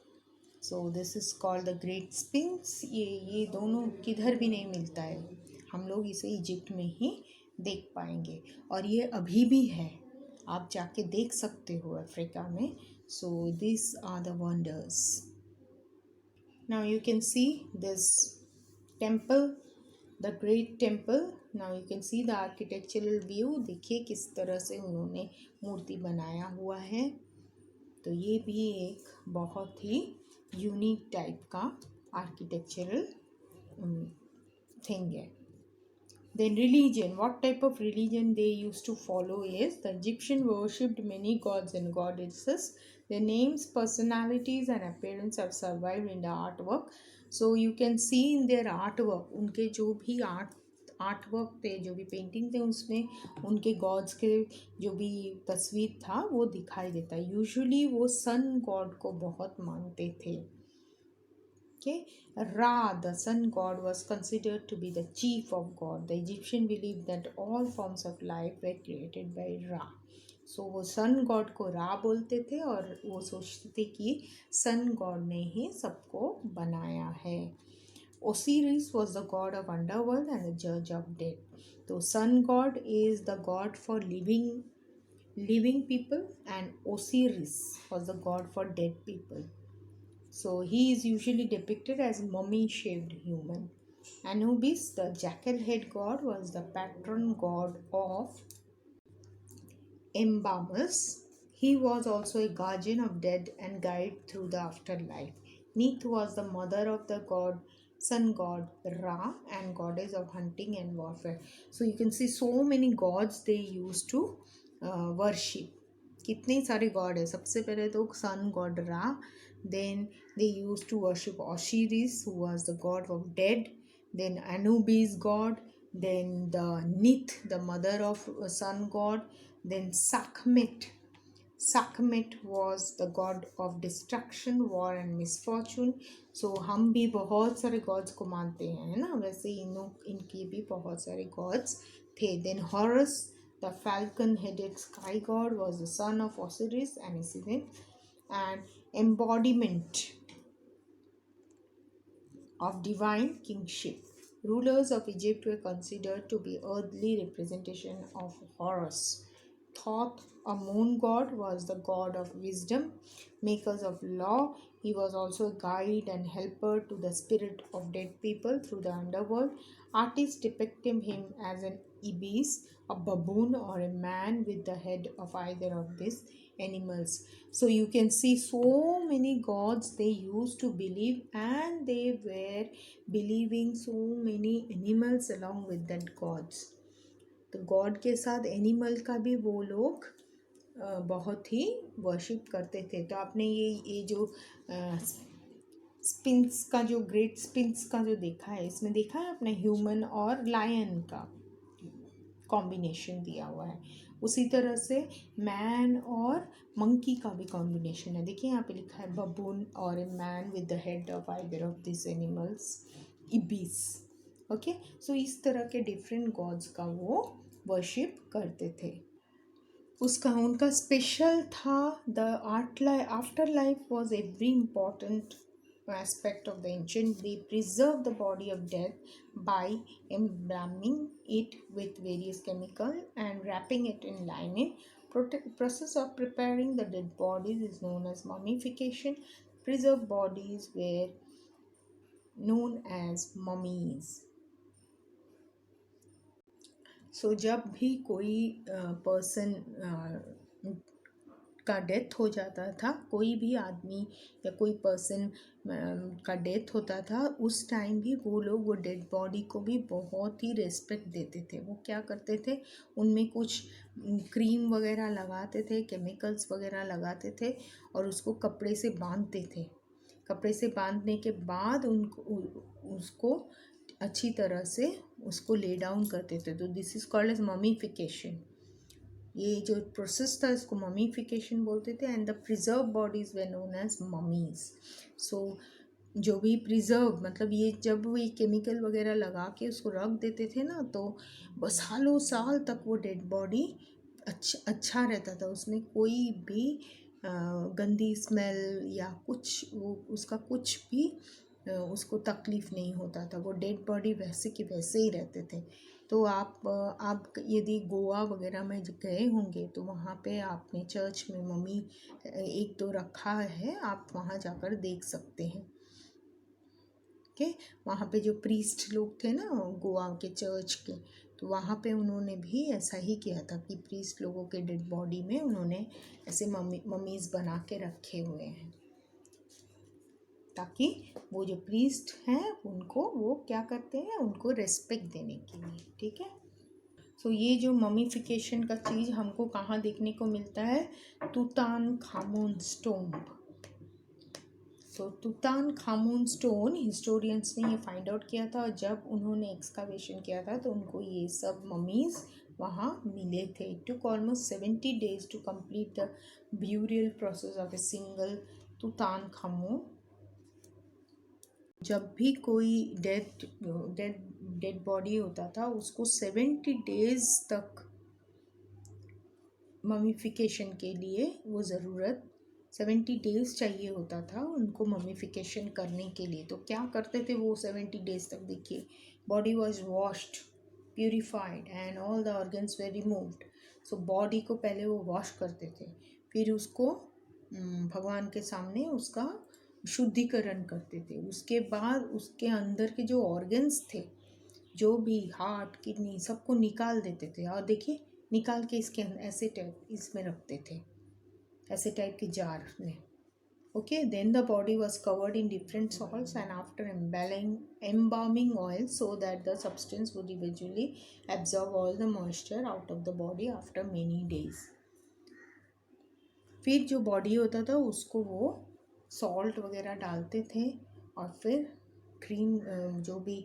So this is called the great sphinx. ये दोनों किधर भी नहीं मिलता है, हम लोग इसे इजिप्ट में ही देख पाएंगे. और ये अभी भी है, आप जाके देख सकते हो अफ्रीका में. So this are the wonders. Now you can see this temple, the great temple. Now you can see the architectural view. देखिए किस तरह से उन्होंने मूर्ति बनाया हुआ है. तो ये भी एक बहुत ही यूनिक टाइप का आर्किटेक्चरल थिंग है. Then religion, what type of religion they used to follow is the Egyptian worshipped many gods and goddesses. Their names, personalities and appearance have survived in the artwork. So you can see in their artwork, उनके जो भी आर्टवर्क थे, जो भी पेंटिंग थे, उसमें उनके गॉड्स के जो भी तस्वीर था वो दिखाई देता है. यूजुअली वो सन गॉड को बहुत मानते थे. Okay, Ra, the sun god, was considered to be the chief of god. The Egyptian believed that all forms of life were created by Ra. So वो सन गॉड को रा बोलते थे और वो सोचते थे कि सन गॉड ने ही सबको बनाया है. Osiris was the god of underworld and the judge of dead. तो sun god is the god for living people and Osiris was the god for dead people. So he is usually depicted as mummy-shaped human. Anubis, the jackal-head god, was the patron god of embalmers. He was also a guardian of dead and guide through the afterlife. Neith was the mother of the sun god Ra and goddess of hunting and warfare. So you can see so many gods they used to worship. कितने सारे गॉड है. सबसे पहले तो सन गॉड रा. Then they used to worship Osiris, who was the god of dead. Then Anubis god. Then the Nith, the mother of sun god. Then Sekhmet. Sekhmet was the god of destruction, war and misfortune. So हम भी बहुत सारे gods को मानते हैं, है ना? वैसे इनके भी बहुत सारे gods थे. Then Horus, the falcon-headed sky god, was the son of Osiris and Isis, and embodiment of divine kingship. Rulers of Egypt were considered to be earthly representation of Horus. Thoth, a moon god, was the god of wisdom, makers of law. He was also a guide and helper to the spirit of dead people through the underworld. Artists depicted him as an ibis, a baboon, or a man with the head of either of these animals. So you can see so many gods they used to believe, and they were believing so many animals along with that gods. तो गॉड के साथ एनिमल का भी वो लोग बहुत ही वर्शिप करते थे. तो आपने ये जो स्पिंस का जो ग्रेट स्पिंस का जो देखा है, इसमें देखा है आपने ह्यूमन और लायन का कॉम्बिनेशन दिया हुआ है. उसी तरह से मैन और मंकी का भी कॉम्बिनेशन है. देखिए यहाँ पे लिखा है बबून और a man with the head of either of this animals, ibis. Okay, so इस तरह के डिफरेंट गॉड्स का वो वर्शिप करते थे. उसका उनका स्पेशल था the after life was every important aspect of the ancient. They preserved the body of death by embalming it with various chemicals and wrapping it in linen. Process of preparing the dead bodies is known as mummification. Preserved bodies were known as mummies. So जब भी कोई पर्सन का डेथ हो जाता था, कोई भी आदमी या कोई पर्सन का डेथ होता था, उस टाइम भी वो लोग वो डेड बॉडी को भी बहुत ही रेस्पेक्ट देते थे. वो क्या करते थे, उनमें कुछ क्रीम वगैरह लगाते थे, केमिकल्स वगैरह लगाते थे और उसको कपड़े से बांधते थे. कपड़े से बांधने के बाद उसको अच्छी तरह से उसको ले डाउन करते थे. तो this is called as mummification. ये जो प्रोसेस था इसको ममीफिकेशन बोलते थे. And the preserve bodies were known as mummies. So जो भी प्रिजर्व मतलब ये जब वो केमिकल वगैरह लगा के उसको रख देते थे ना, तो सालों साल तक वो डेड बॉडी अच्छा रहता था. उसमें कोई भी गंदी स्मेल या कुछ उसका कुछ भी उसको तकलीफ़ नहीं होता था. वो डेड बॉडी वैसे के वैसे ही रहते थे. तो आप यदि गोवा वगैरह में गए होंगे तो वहाँ पे आपने चर्च में मम्मी एक दो रखा है, आप वहाँ जाकर देख सकते हैं. ओके, वहाँ पे जो प्रीस्ट लोग थे ना गोवा के चर्च के, तो वहाँ पे उन्होंने भी ऐसा ही किया था कि प्रीस्ट लोगों के डेड बॉडी में उन्होंने ऐसे मम्मीज़ बना के रखे हुए हैं, ताकि वो जो प्रीस्ट हैं उनको वो क्या करते हैं, उनको रेस्पेक्ट देने के लिए. ठीक है. सो ये जो ममीफिकेशन का चीज़ हमको कहाँ देखने को मिलता है, तुतानखामुन स्टोन. सो तुतानखामुन स्टोन हिस्टोरियंस ने ये फाइंड आउट किया था. जब उन्होंने एक्सकावेशन किया था तो उनको ये सब ममीज़ वहाँ मिले थे. It took almost 70 days to complete the burial process of a single Tutankhamun. जब भी कोई डेड बॉडी होता था उसको 70 days तक ममीफिकेशन के लिए वो ज़रूरत 70 days चाहिए होता था उनको ममीफिकेशन करने के लिए. तो क्या करते थे वो 70 days तक, देखिए, body was washed, purified and all the organs way removed. So body को पहले वो वॉश करते थे, फिर उसको भगवान के सामने उसका शुद्धिकरण करते थे. उसके बाद उसके अंदर के जो ऑर्गन्स थे, जो भी हार्ट किडनी सबको निकाल देते थे. और देखिए निकाल के इसके ऐसे टाइप इसमें रखते थे, ऐसे टाइप के जार में. Okay, then the body was covered in different salts and after embalming oil so that the substance would eventually absorb all the moisture out of the body after many days. फिर जो बॉडी होता था उसको वो सॉल्ट वगैरह डालते थे और फिर क्रीम जो भी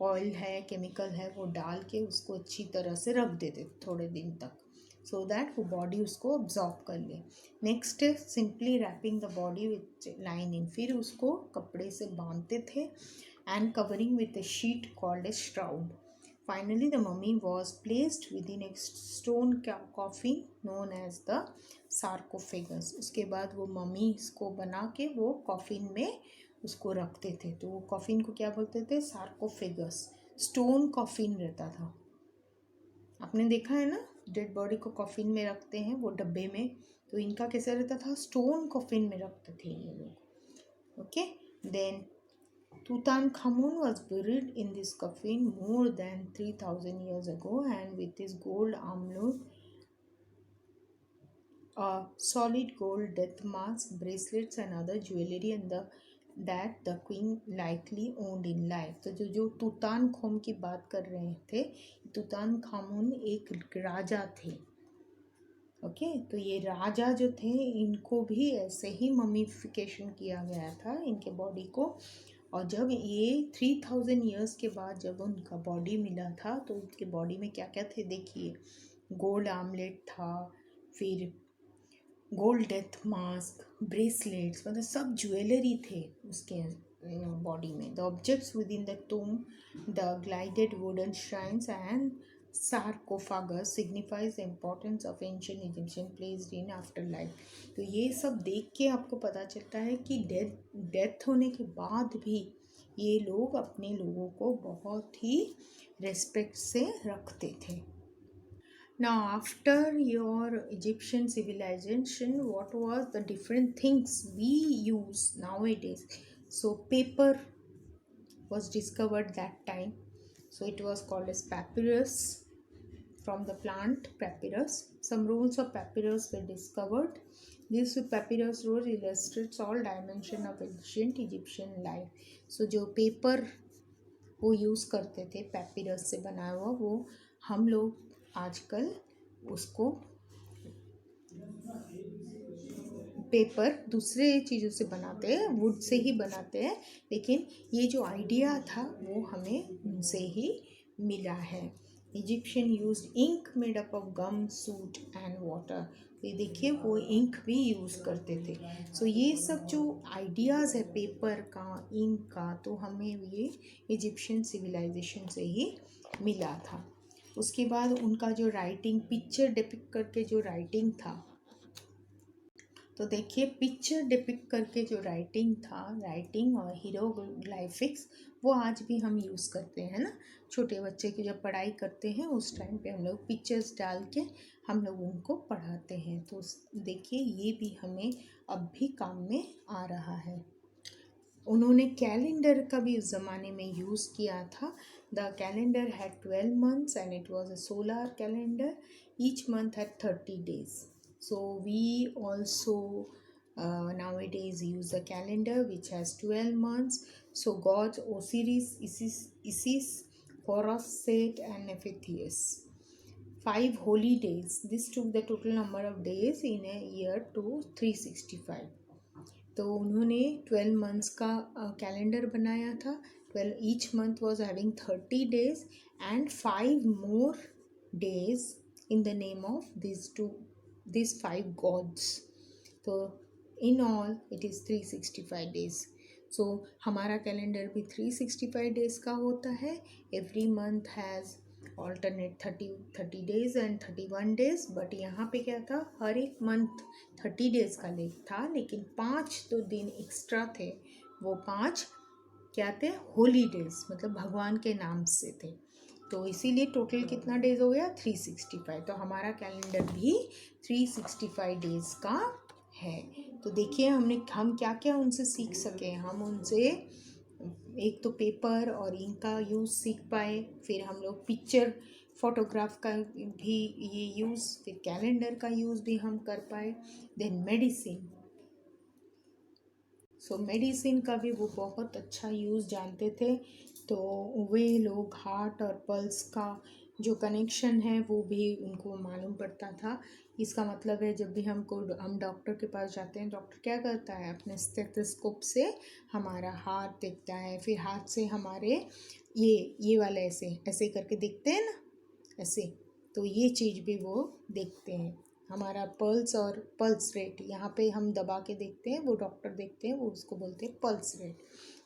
ऑयल है केमिकल है वो डाल के उसको अच्छी तरह से रख देते थे थोड़े दिन तक. सो दैट वो बॉडी उसको अब्जॉर्ब कर ले। नेक्स्ट है simply wrapping the body with lining, फिर उसको कपड़े से बांधते थे and covering with a sheet called a shroud. Finally, the mummy was placed within a stone coffin known as the sarcophagus. उसके बाद वो मम्मी को बना के वो कॉफिन में उसको रखते थे, तो वो कॉफिन को क्या बोलते थे? सार्कोफेगस। स्टोन कॉफिन रहता था, आपने देखा है ना, डेड बॉडी को कॉफिन में रखते हैं वो डब्बे में, तो इनका कैसा रहता था? स्टोन कॉफिन में रखते थे ये लोग। Okay, then Tutankhamun was buried in this coffin more than 3000 years ago, and with his gold amulet, solid gold death mask, bracelets, and other jewelry, and that the queen likely owned in life. तो जो तुतान खोम की बात कर रहे थे, तुतान खामून एक राजा थे। ओके, तो ये राजा जो थे इनको भी ऐसे ही ममीफिकेशन किया गया था इनके बॉडी को। और जब ये 3000 ईयर्स के बाद जब उनका बॉडी मिला था तो उनके बॉडी में क्या क्या थे देखिए, गोल्ड आमलेट था, फिर गोल्ड डेथ मास्क, ब्रेसलेट्स, मतलब सब ज्वेलरी थे उसके बॉडी में। The objects with in the टूम, the glided wooden shrines and sarcophagus signifies the importance of ancient Egyptian placed in afterlife. तो ये सब देख के आपको पता चलता है कि डेथ होने के बाद भी ये लोग अपने लोगों को बहुत ही रेस्पेक्ट से रखते थे। Now, after your Egyptian civilization, what was the different things we use nowadays? So, paper was discovered that time. So, it was called as papyrus, from the plant papyrus. Some rolls of papyrus were discovered. This papyrus roll illustrates all dimensions of ancient Egyptian life. So जो पेपर वो यूज़ करते थे पैपिरस से बनाया हुआ, वो हम लोग आजकल उसको पेपर दूसरे चीज़ों से बनाते हैं, वुड से ही बनाते हैं, लेकिन ये जो आइडिया था वो हमें उनसे ही मिला है। Egyptian use ink made up of gum, soot and water. ये देखिए वो इंक भी यूज़ करते थे। सो ये सब जो आइडियाज़ है पेपर का, इंक का, तो हमें ये इजिप्शियन सिविलाइजेशन से ही मिला था। उसके बाद उनका जो राइटिंग, पिक्चर डिपिक्ट करके जो राइटिंग था, तो देखिए पिक्चर डिपिक्ट करके जो राइटिंग था, राइटिंग और हीरोग्लाइफिक्स, वो आज भी हम यूज़ करते हैं ना। छोटे बच्चे की जब पढ़ाई करते हैं उस टाइम पे हम लोग पिक्चर्स डाल के हम लोग उनको पढ़ाते हैं। तो देखिए ये भी हमें अब भी काम में आ रहा है। उन्होंने कैलेंडर का भी उस ज़माने में यूज़ किया था। The calendar had 12 months and it was a solar calendar. Each month had 30 days. So we also nowadays use a calendar which has 12 months. So gods Osiris, Isis, Horus, Set and Nephthys. 5 holy days. This took the total number of days in a year to 365. तो उन्होंने 12 मंथ्स का कैलेंडर बनाया था। 12 each month was having 30 days and 5 more days in the name of these 5 gods. तो in all it is 365 days. So हमारा कैलेंडर भी 365 days का होता है। Every month has alternate 30 days and 31 days. But यहाँ पे क्या था, हर एक मंथ 30 days का था, लेकिन 5 तो दिन एक्स्ट्रा थे। वो 5 क्या थे? होली डेज, मतलब भगवान के नाम से थे। तो इसीलिए टोटल कितना डेज हो गया? 365। तो हमारा कैलेंडर भी 365 डेज का है। तो देखिए हम क्या क्या उनसे सीख सके। हम उनसे एक तो पेपर और इंक का यूज़ सीख पाए, फिर हम लोग पिक्चर फोटोग्राफ का भी ये यूज़, फिर कैलेंडर का यूज़ भी हम कर पाए। देन मेडिसिन, सो मेडिसिन का भी वो बहुत अच्छा यूज़ जानते थे। तो वे लोग हार्ट और पल्स का जो कनेक्शन है वो भी उनको मालूम पड़ता था। इसका मतलब है जब भी हम डॉक्टर के पास जाते हैं, डॉक्टर क्या करता है, अपने स्टेथोस्कोप से हमारा हाथ देखता है, फिर हाथ से हमारे ये वाले ऐसे ऐसे करके देखते हैं ना, ऐसे। तो ये चीज़ भी वो देखते हैं। हमारा पल्स और पल्स रेट यहाँ पे हम दबा के देखते हैं, वो डॉक्टर देखते हैं, वो उसको बोलते हैं पल्स रेट,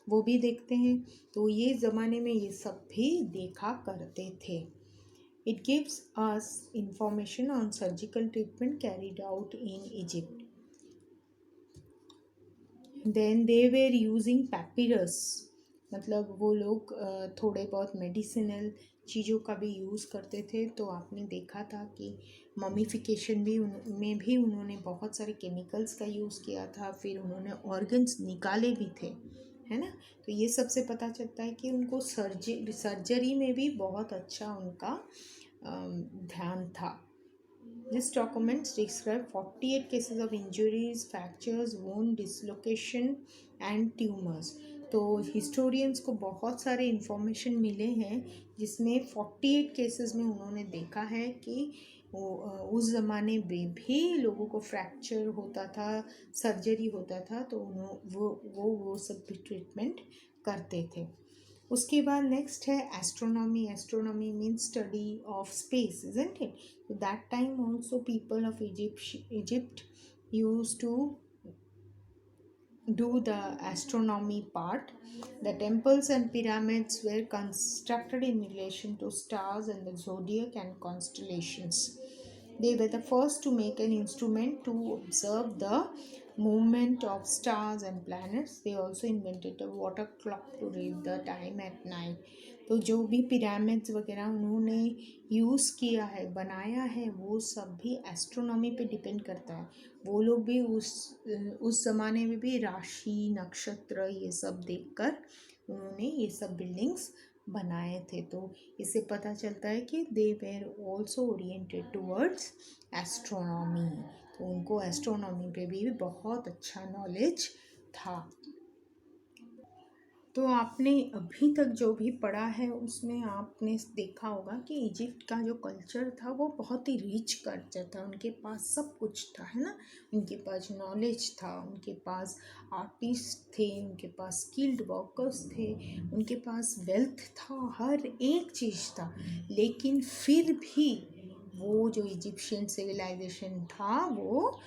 वो भी देखते हैं। तो ये ज़माने में ये सब भी देखा करते थे। It gives us information on surgical treatment carried out in Egypt. Then they were using papyrus, मतलब वो लोग थोड़े बहुत मेडिसिनल चीज़ों का भी यूज़ करते थे। तो आपने देखा था कि ममीफिकेशन भी में भी उन्होंने बहुत सारे केमिकल्स का यूज़ किया था, फिर उन्होंने ऑर्गन्स निकाले भी थे, है ना। तो ये सबसे पता चलता है कि उनको सर्जरी में भी बहुत अच्छा उनका ध्यान था। This documents describe 48 cases of injuries, fractures, wound, dislocation and tumors. तो हिस्टोरियंस को बहुत सारे इन्फॉर्मेशन मिले हैं जिसमें 48 केसेस में उन्होंने देखा है कि उस ज़माने में भी लोगों को फ्रैक्चर होता था, सर्जरी होता था, तो वो सब भी ट्रीटमेंट करते थे। उसके बाद नेक्स्ट है astronomy. Astronomy means study of space, isn't it? So that time also people of Egypt used to do the astronomy part. The temples and pyramids were constructed in relation to stars and the zodiac and constellations. They were the first to make an instrument to observe the movement of stars and planets. They also invented a water clock to read the time at night. तो जो भी पिरामिड्स वगैरह उन्होंने यूज़ किया है, बनाया है, वो सब भी एस्ट्रोनॉमी पे डिपेंड करता है। वो लोग भी उस ज़माने में भी राशि, नक्षत्र, ये सब देखकर उन्होंने ये सब बिल्डिंग्स बनाए थे। तो इससे पता चलता है कि they were also oriented towards astronomy. तो उनको एस्ट्रोनॉमी पे भी बहुत अच्छा नॉलेज था। तो आपने अभी तक जो भी पढ़ा है उसमें आपने देखा होगा कि इजिप्ट का जो कल्चर था वो बहुत ही रिच कल्चर था। उनके पास सब कुछ था, है ना। उनके पास नॉलेज था, उनके पास आर्टिस्ट थे, उनके पास स्किल्ड वर्कर्स थे, उनके पास वेल्थ था, हर एक चीज़ था। लेकिन फिर भी वो जो इजिप्शियन सिविलाइजेशन था वो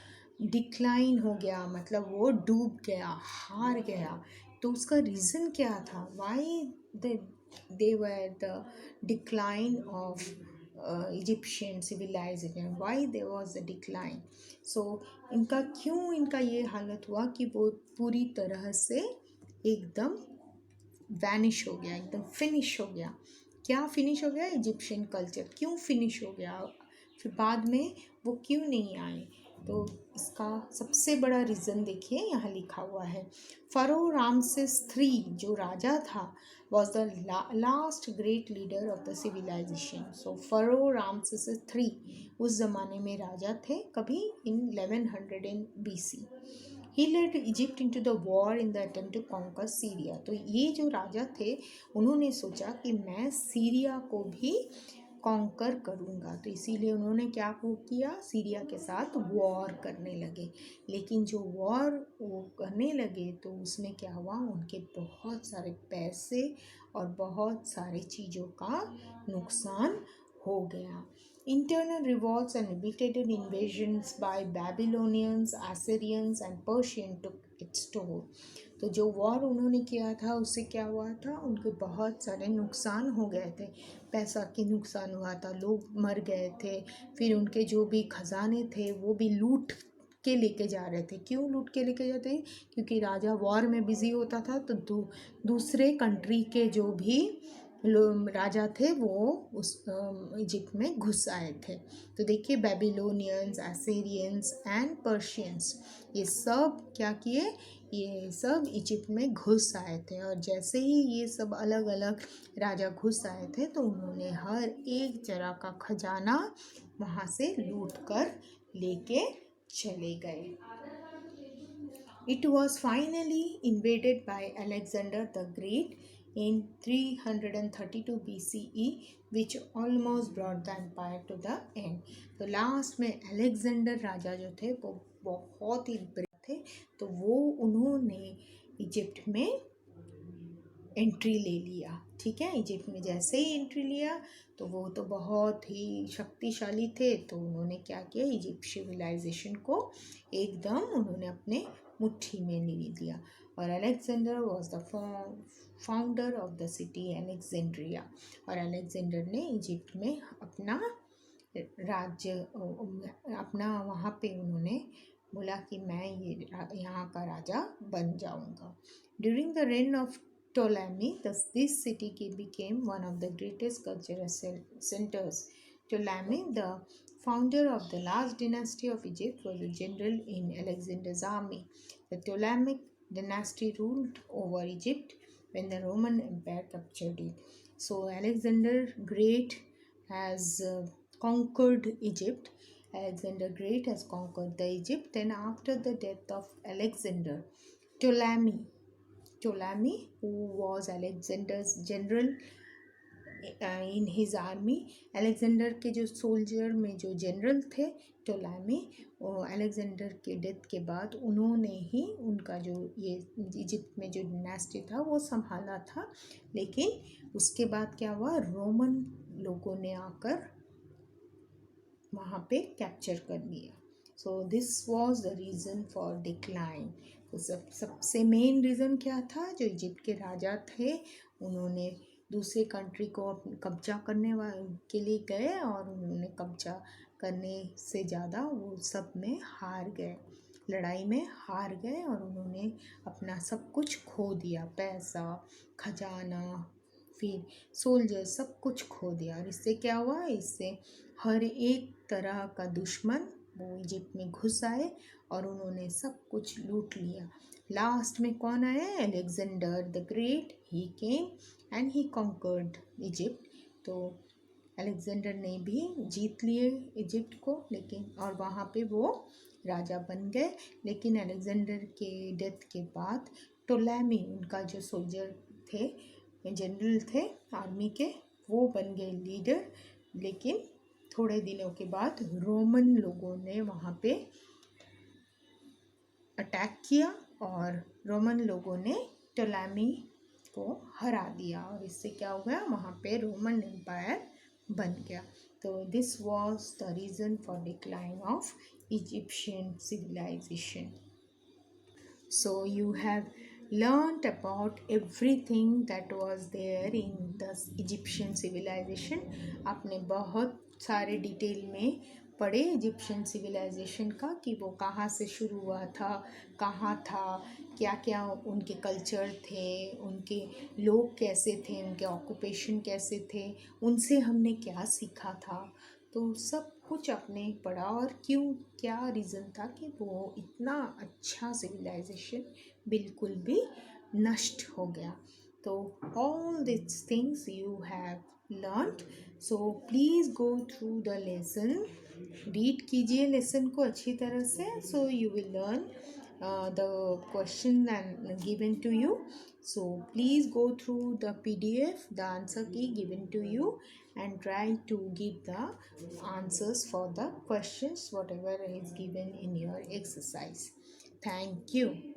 डिक्लाइन हो गया, मतलब वो डूब गया, हार गया। तो उसका रीज़न क्या था? Why they were the decline of Egyptian civilization, why they was the decline? So इनका ये हालत हुआ कि वो पूरी तरह से एकदम वैनिश हो गया, एकदम फिनिश हो गया। क्या फिनिश हो गया? इजिप्शियन कल्चर क्यों फिनिश हो गया? फिर बाद में वो क्यों नहीं आए? तो इसका सबसे बड़ा रीज़न देखिए यहाँ लिखा हुआ है। फ़ारो रामसेस III जो राजा था was the last great leader of the civilization. So pharaoh Ramesses III उस ज़माने में राजा थे, कभी in 1100 BC. He led Egypt into the war in the attempt to conquer Syria. तो ये जो राजा थे उन्होंने सोचा कि मैं सीरिया को भी कॉन्कर करूँगा, तो इसीलिए उन्होंने क्या किया, सीरिया के साथ वॉर करने लगे। लेकिन जो वॉर वो करने लगे तो उसमें क्या हुआ, उनके बहुत सारे पैसे और बहुत सारी चीज़ों का नुकसान हो गया। Internal revolts and repeated invasions by Babylonians, Assyrians and Persians took its toll. तो जो वॉर उन्होंने किया था उससे क्या हुआ था, उनके बहुत सारे नुकसान हो गए थे। पैसा के नुकसान हुआ था, लोग मर गए थे, फिर उनके जो भी खजाने थे वो भी लूट के लेके जा रहे थे। क्यों लूट के लेके जाते हैं? क्योंकि राजा वॉर में बिजी होता था, तो दूसरे कंट्री के जो भी राजा थे वो उस इजिप्ट में घुस आए थे। तो देखिए बेबीलोनियंस, एसीरियंस एंड पर्शियंस ये सब क्या किए, ये सब इजिप्ट में घुस आए थे। और जैसे ही ये सब अलग अलग राजा घुस आए थे तो उन्होंने हर एक जगह का खजाना वहाँ से लूट कर लेके चले गए। It was finally invaded by Alexander the Great in 332 BCE, which almost brought the empire to the end. तो लास्ट में अलेक्जेंडर राजा जो थे वो बहुत ही बड़े थे, तो वो उन्होंने इजिप्ट में एंट्री ले लिया। ठीक है, इजिप्ट में जैसे ही एंट्री लिया तो वो तो बहुत ही शक्तिशाली थे, तो उन्होंने क्या किया, इजिप्ट सिविलाइजेशन को एकदम उन्होंने अपने मुट्ठी में ले लिया। और Alexander was the founder of the city Alexandria. और अलेक्जेंडर ने इजिप्ट में अपना राज्य अपना वहाँ पे उन्होंने बोला कि मैं ये यहाँ का राजा बन जाऊँगा। During the rain of Ptolemy, thus this city became one of the greatest cultural centers. Ptolemy, the founder of the last dynasty of Egypt, was a general in Alexander's army. The Ptolemaic dynasty ruled over Egypt when the Roman Empire captured it. So Alexander Great has conquered Egypt. Alexander Great has conquered the Egypt. Then after the death of Alexander, Ptolemy, who was Alexander's general in his army, Alexander के जो सोल्जर में जो जनरल थे टोलेमी, अलेक्जेंडर के डेथ के बाद उन्होंने ही उनका जो ये इजिप्ट में जो डिनास्टी था वो संभाला था। लेकिन उसके बाद क्या हुआ, रोमन लोगों ने आकर वहाँ पे कैप्चर कर लिया। So this was the reason for decline. तो सबसे मेन रीज़न क्या था, जो इजिप्ट के राजा थे उन्होंने दूसरे कंट्री को कब्जा करने के लिए गए और उन्होंने कब्जा करने से ज़्यादा वो सब में हार गए, लड़ाई में हार गए और उन्होंने अपना सब कुछ खो दिया, पैसा, खजाना, फिर सोल्जर, सब कुछ खो दिया। और इससे क्या हुआ, इससे हर एक तरह का दुश्मन वो इजिप्ट में घुस आए और उन्होंने सब कुछ लूट लिया। लास्ट में कौन आया, Alexander the great, he came and he conquered Egypt. तो अलेक्जेंडर ने भी जीत लिए इजिप्ट को, लेकिन और वहाँ पे वो राजा बन गए। लेकिन अलेक्जेंडर के डेथ के बाद टोलेमी, उनका जो सोल्जर थे, जनरल थे आर्मी के, वो बन गए लीडर। लेकिन थोड़े दिनों के बाद रोमन लोगों ने वहाँ पे अटैक किया और रोमन लोगों ने टोलेमी को हरा दिया और इससे क्या हो गया, वहाँ पे रोमन एम्पायर बन गया। तो this was the reason for decline of Egyptian civilisation. So you have learnt about everything that was there in the Egyptian civilization. आपने बहुत सारे डिटेल में पढ़े इजिप्शियन सिविलाइजेशन का, कि वो कहाँ से शुरू हुआ था, कहाँ था, क्या क्या उनके कल्चर थे, उनके लोग कैसे थे, उनके ऑक्यूपेशन कैसे थे, उनसे हमने क्या सीखा था। तो सब कुछ आपने पढ़ा और क्यों, क्या रीज़न था कि वो इतना अच्छा सिविलाइजेशन बिल्कुल भी नष्ट हो गया। तो all this things you have learned, so please go through the lesson, read कीजिए लेसन को अच्छी तरह से, so you will learn the question and given to you. So please go through the PDF, the answer key given to you, and try to give the answers for the questions whatever is given in your exercise. Thank you.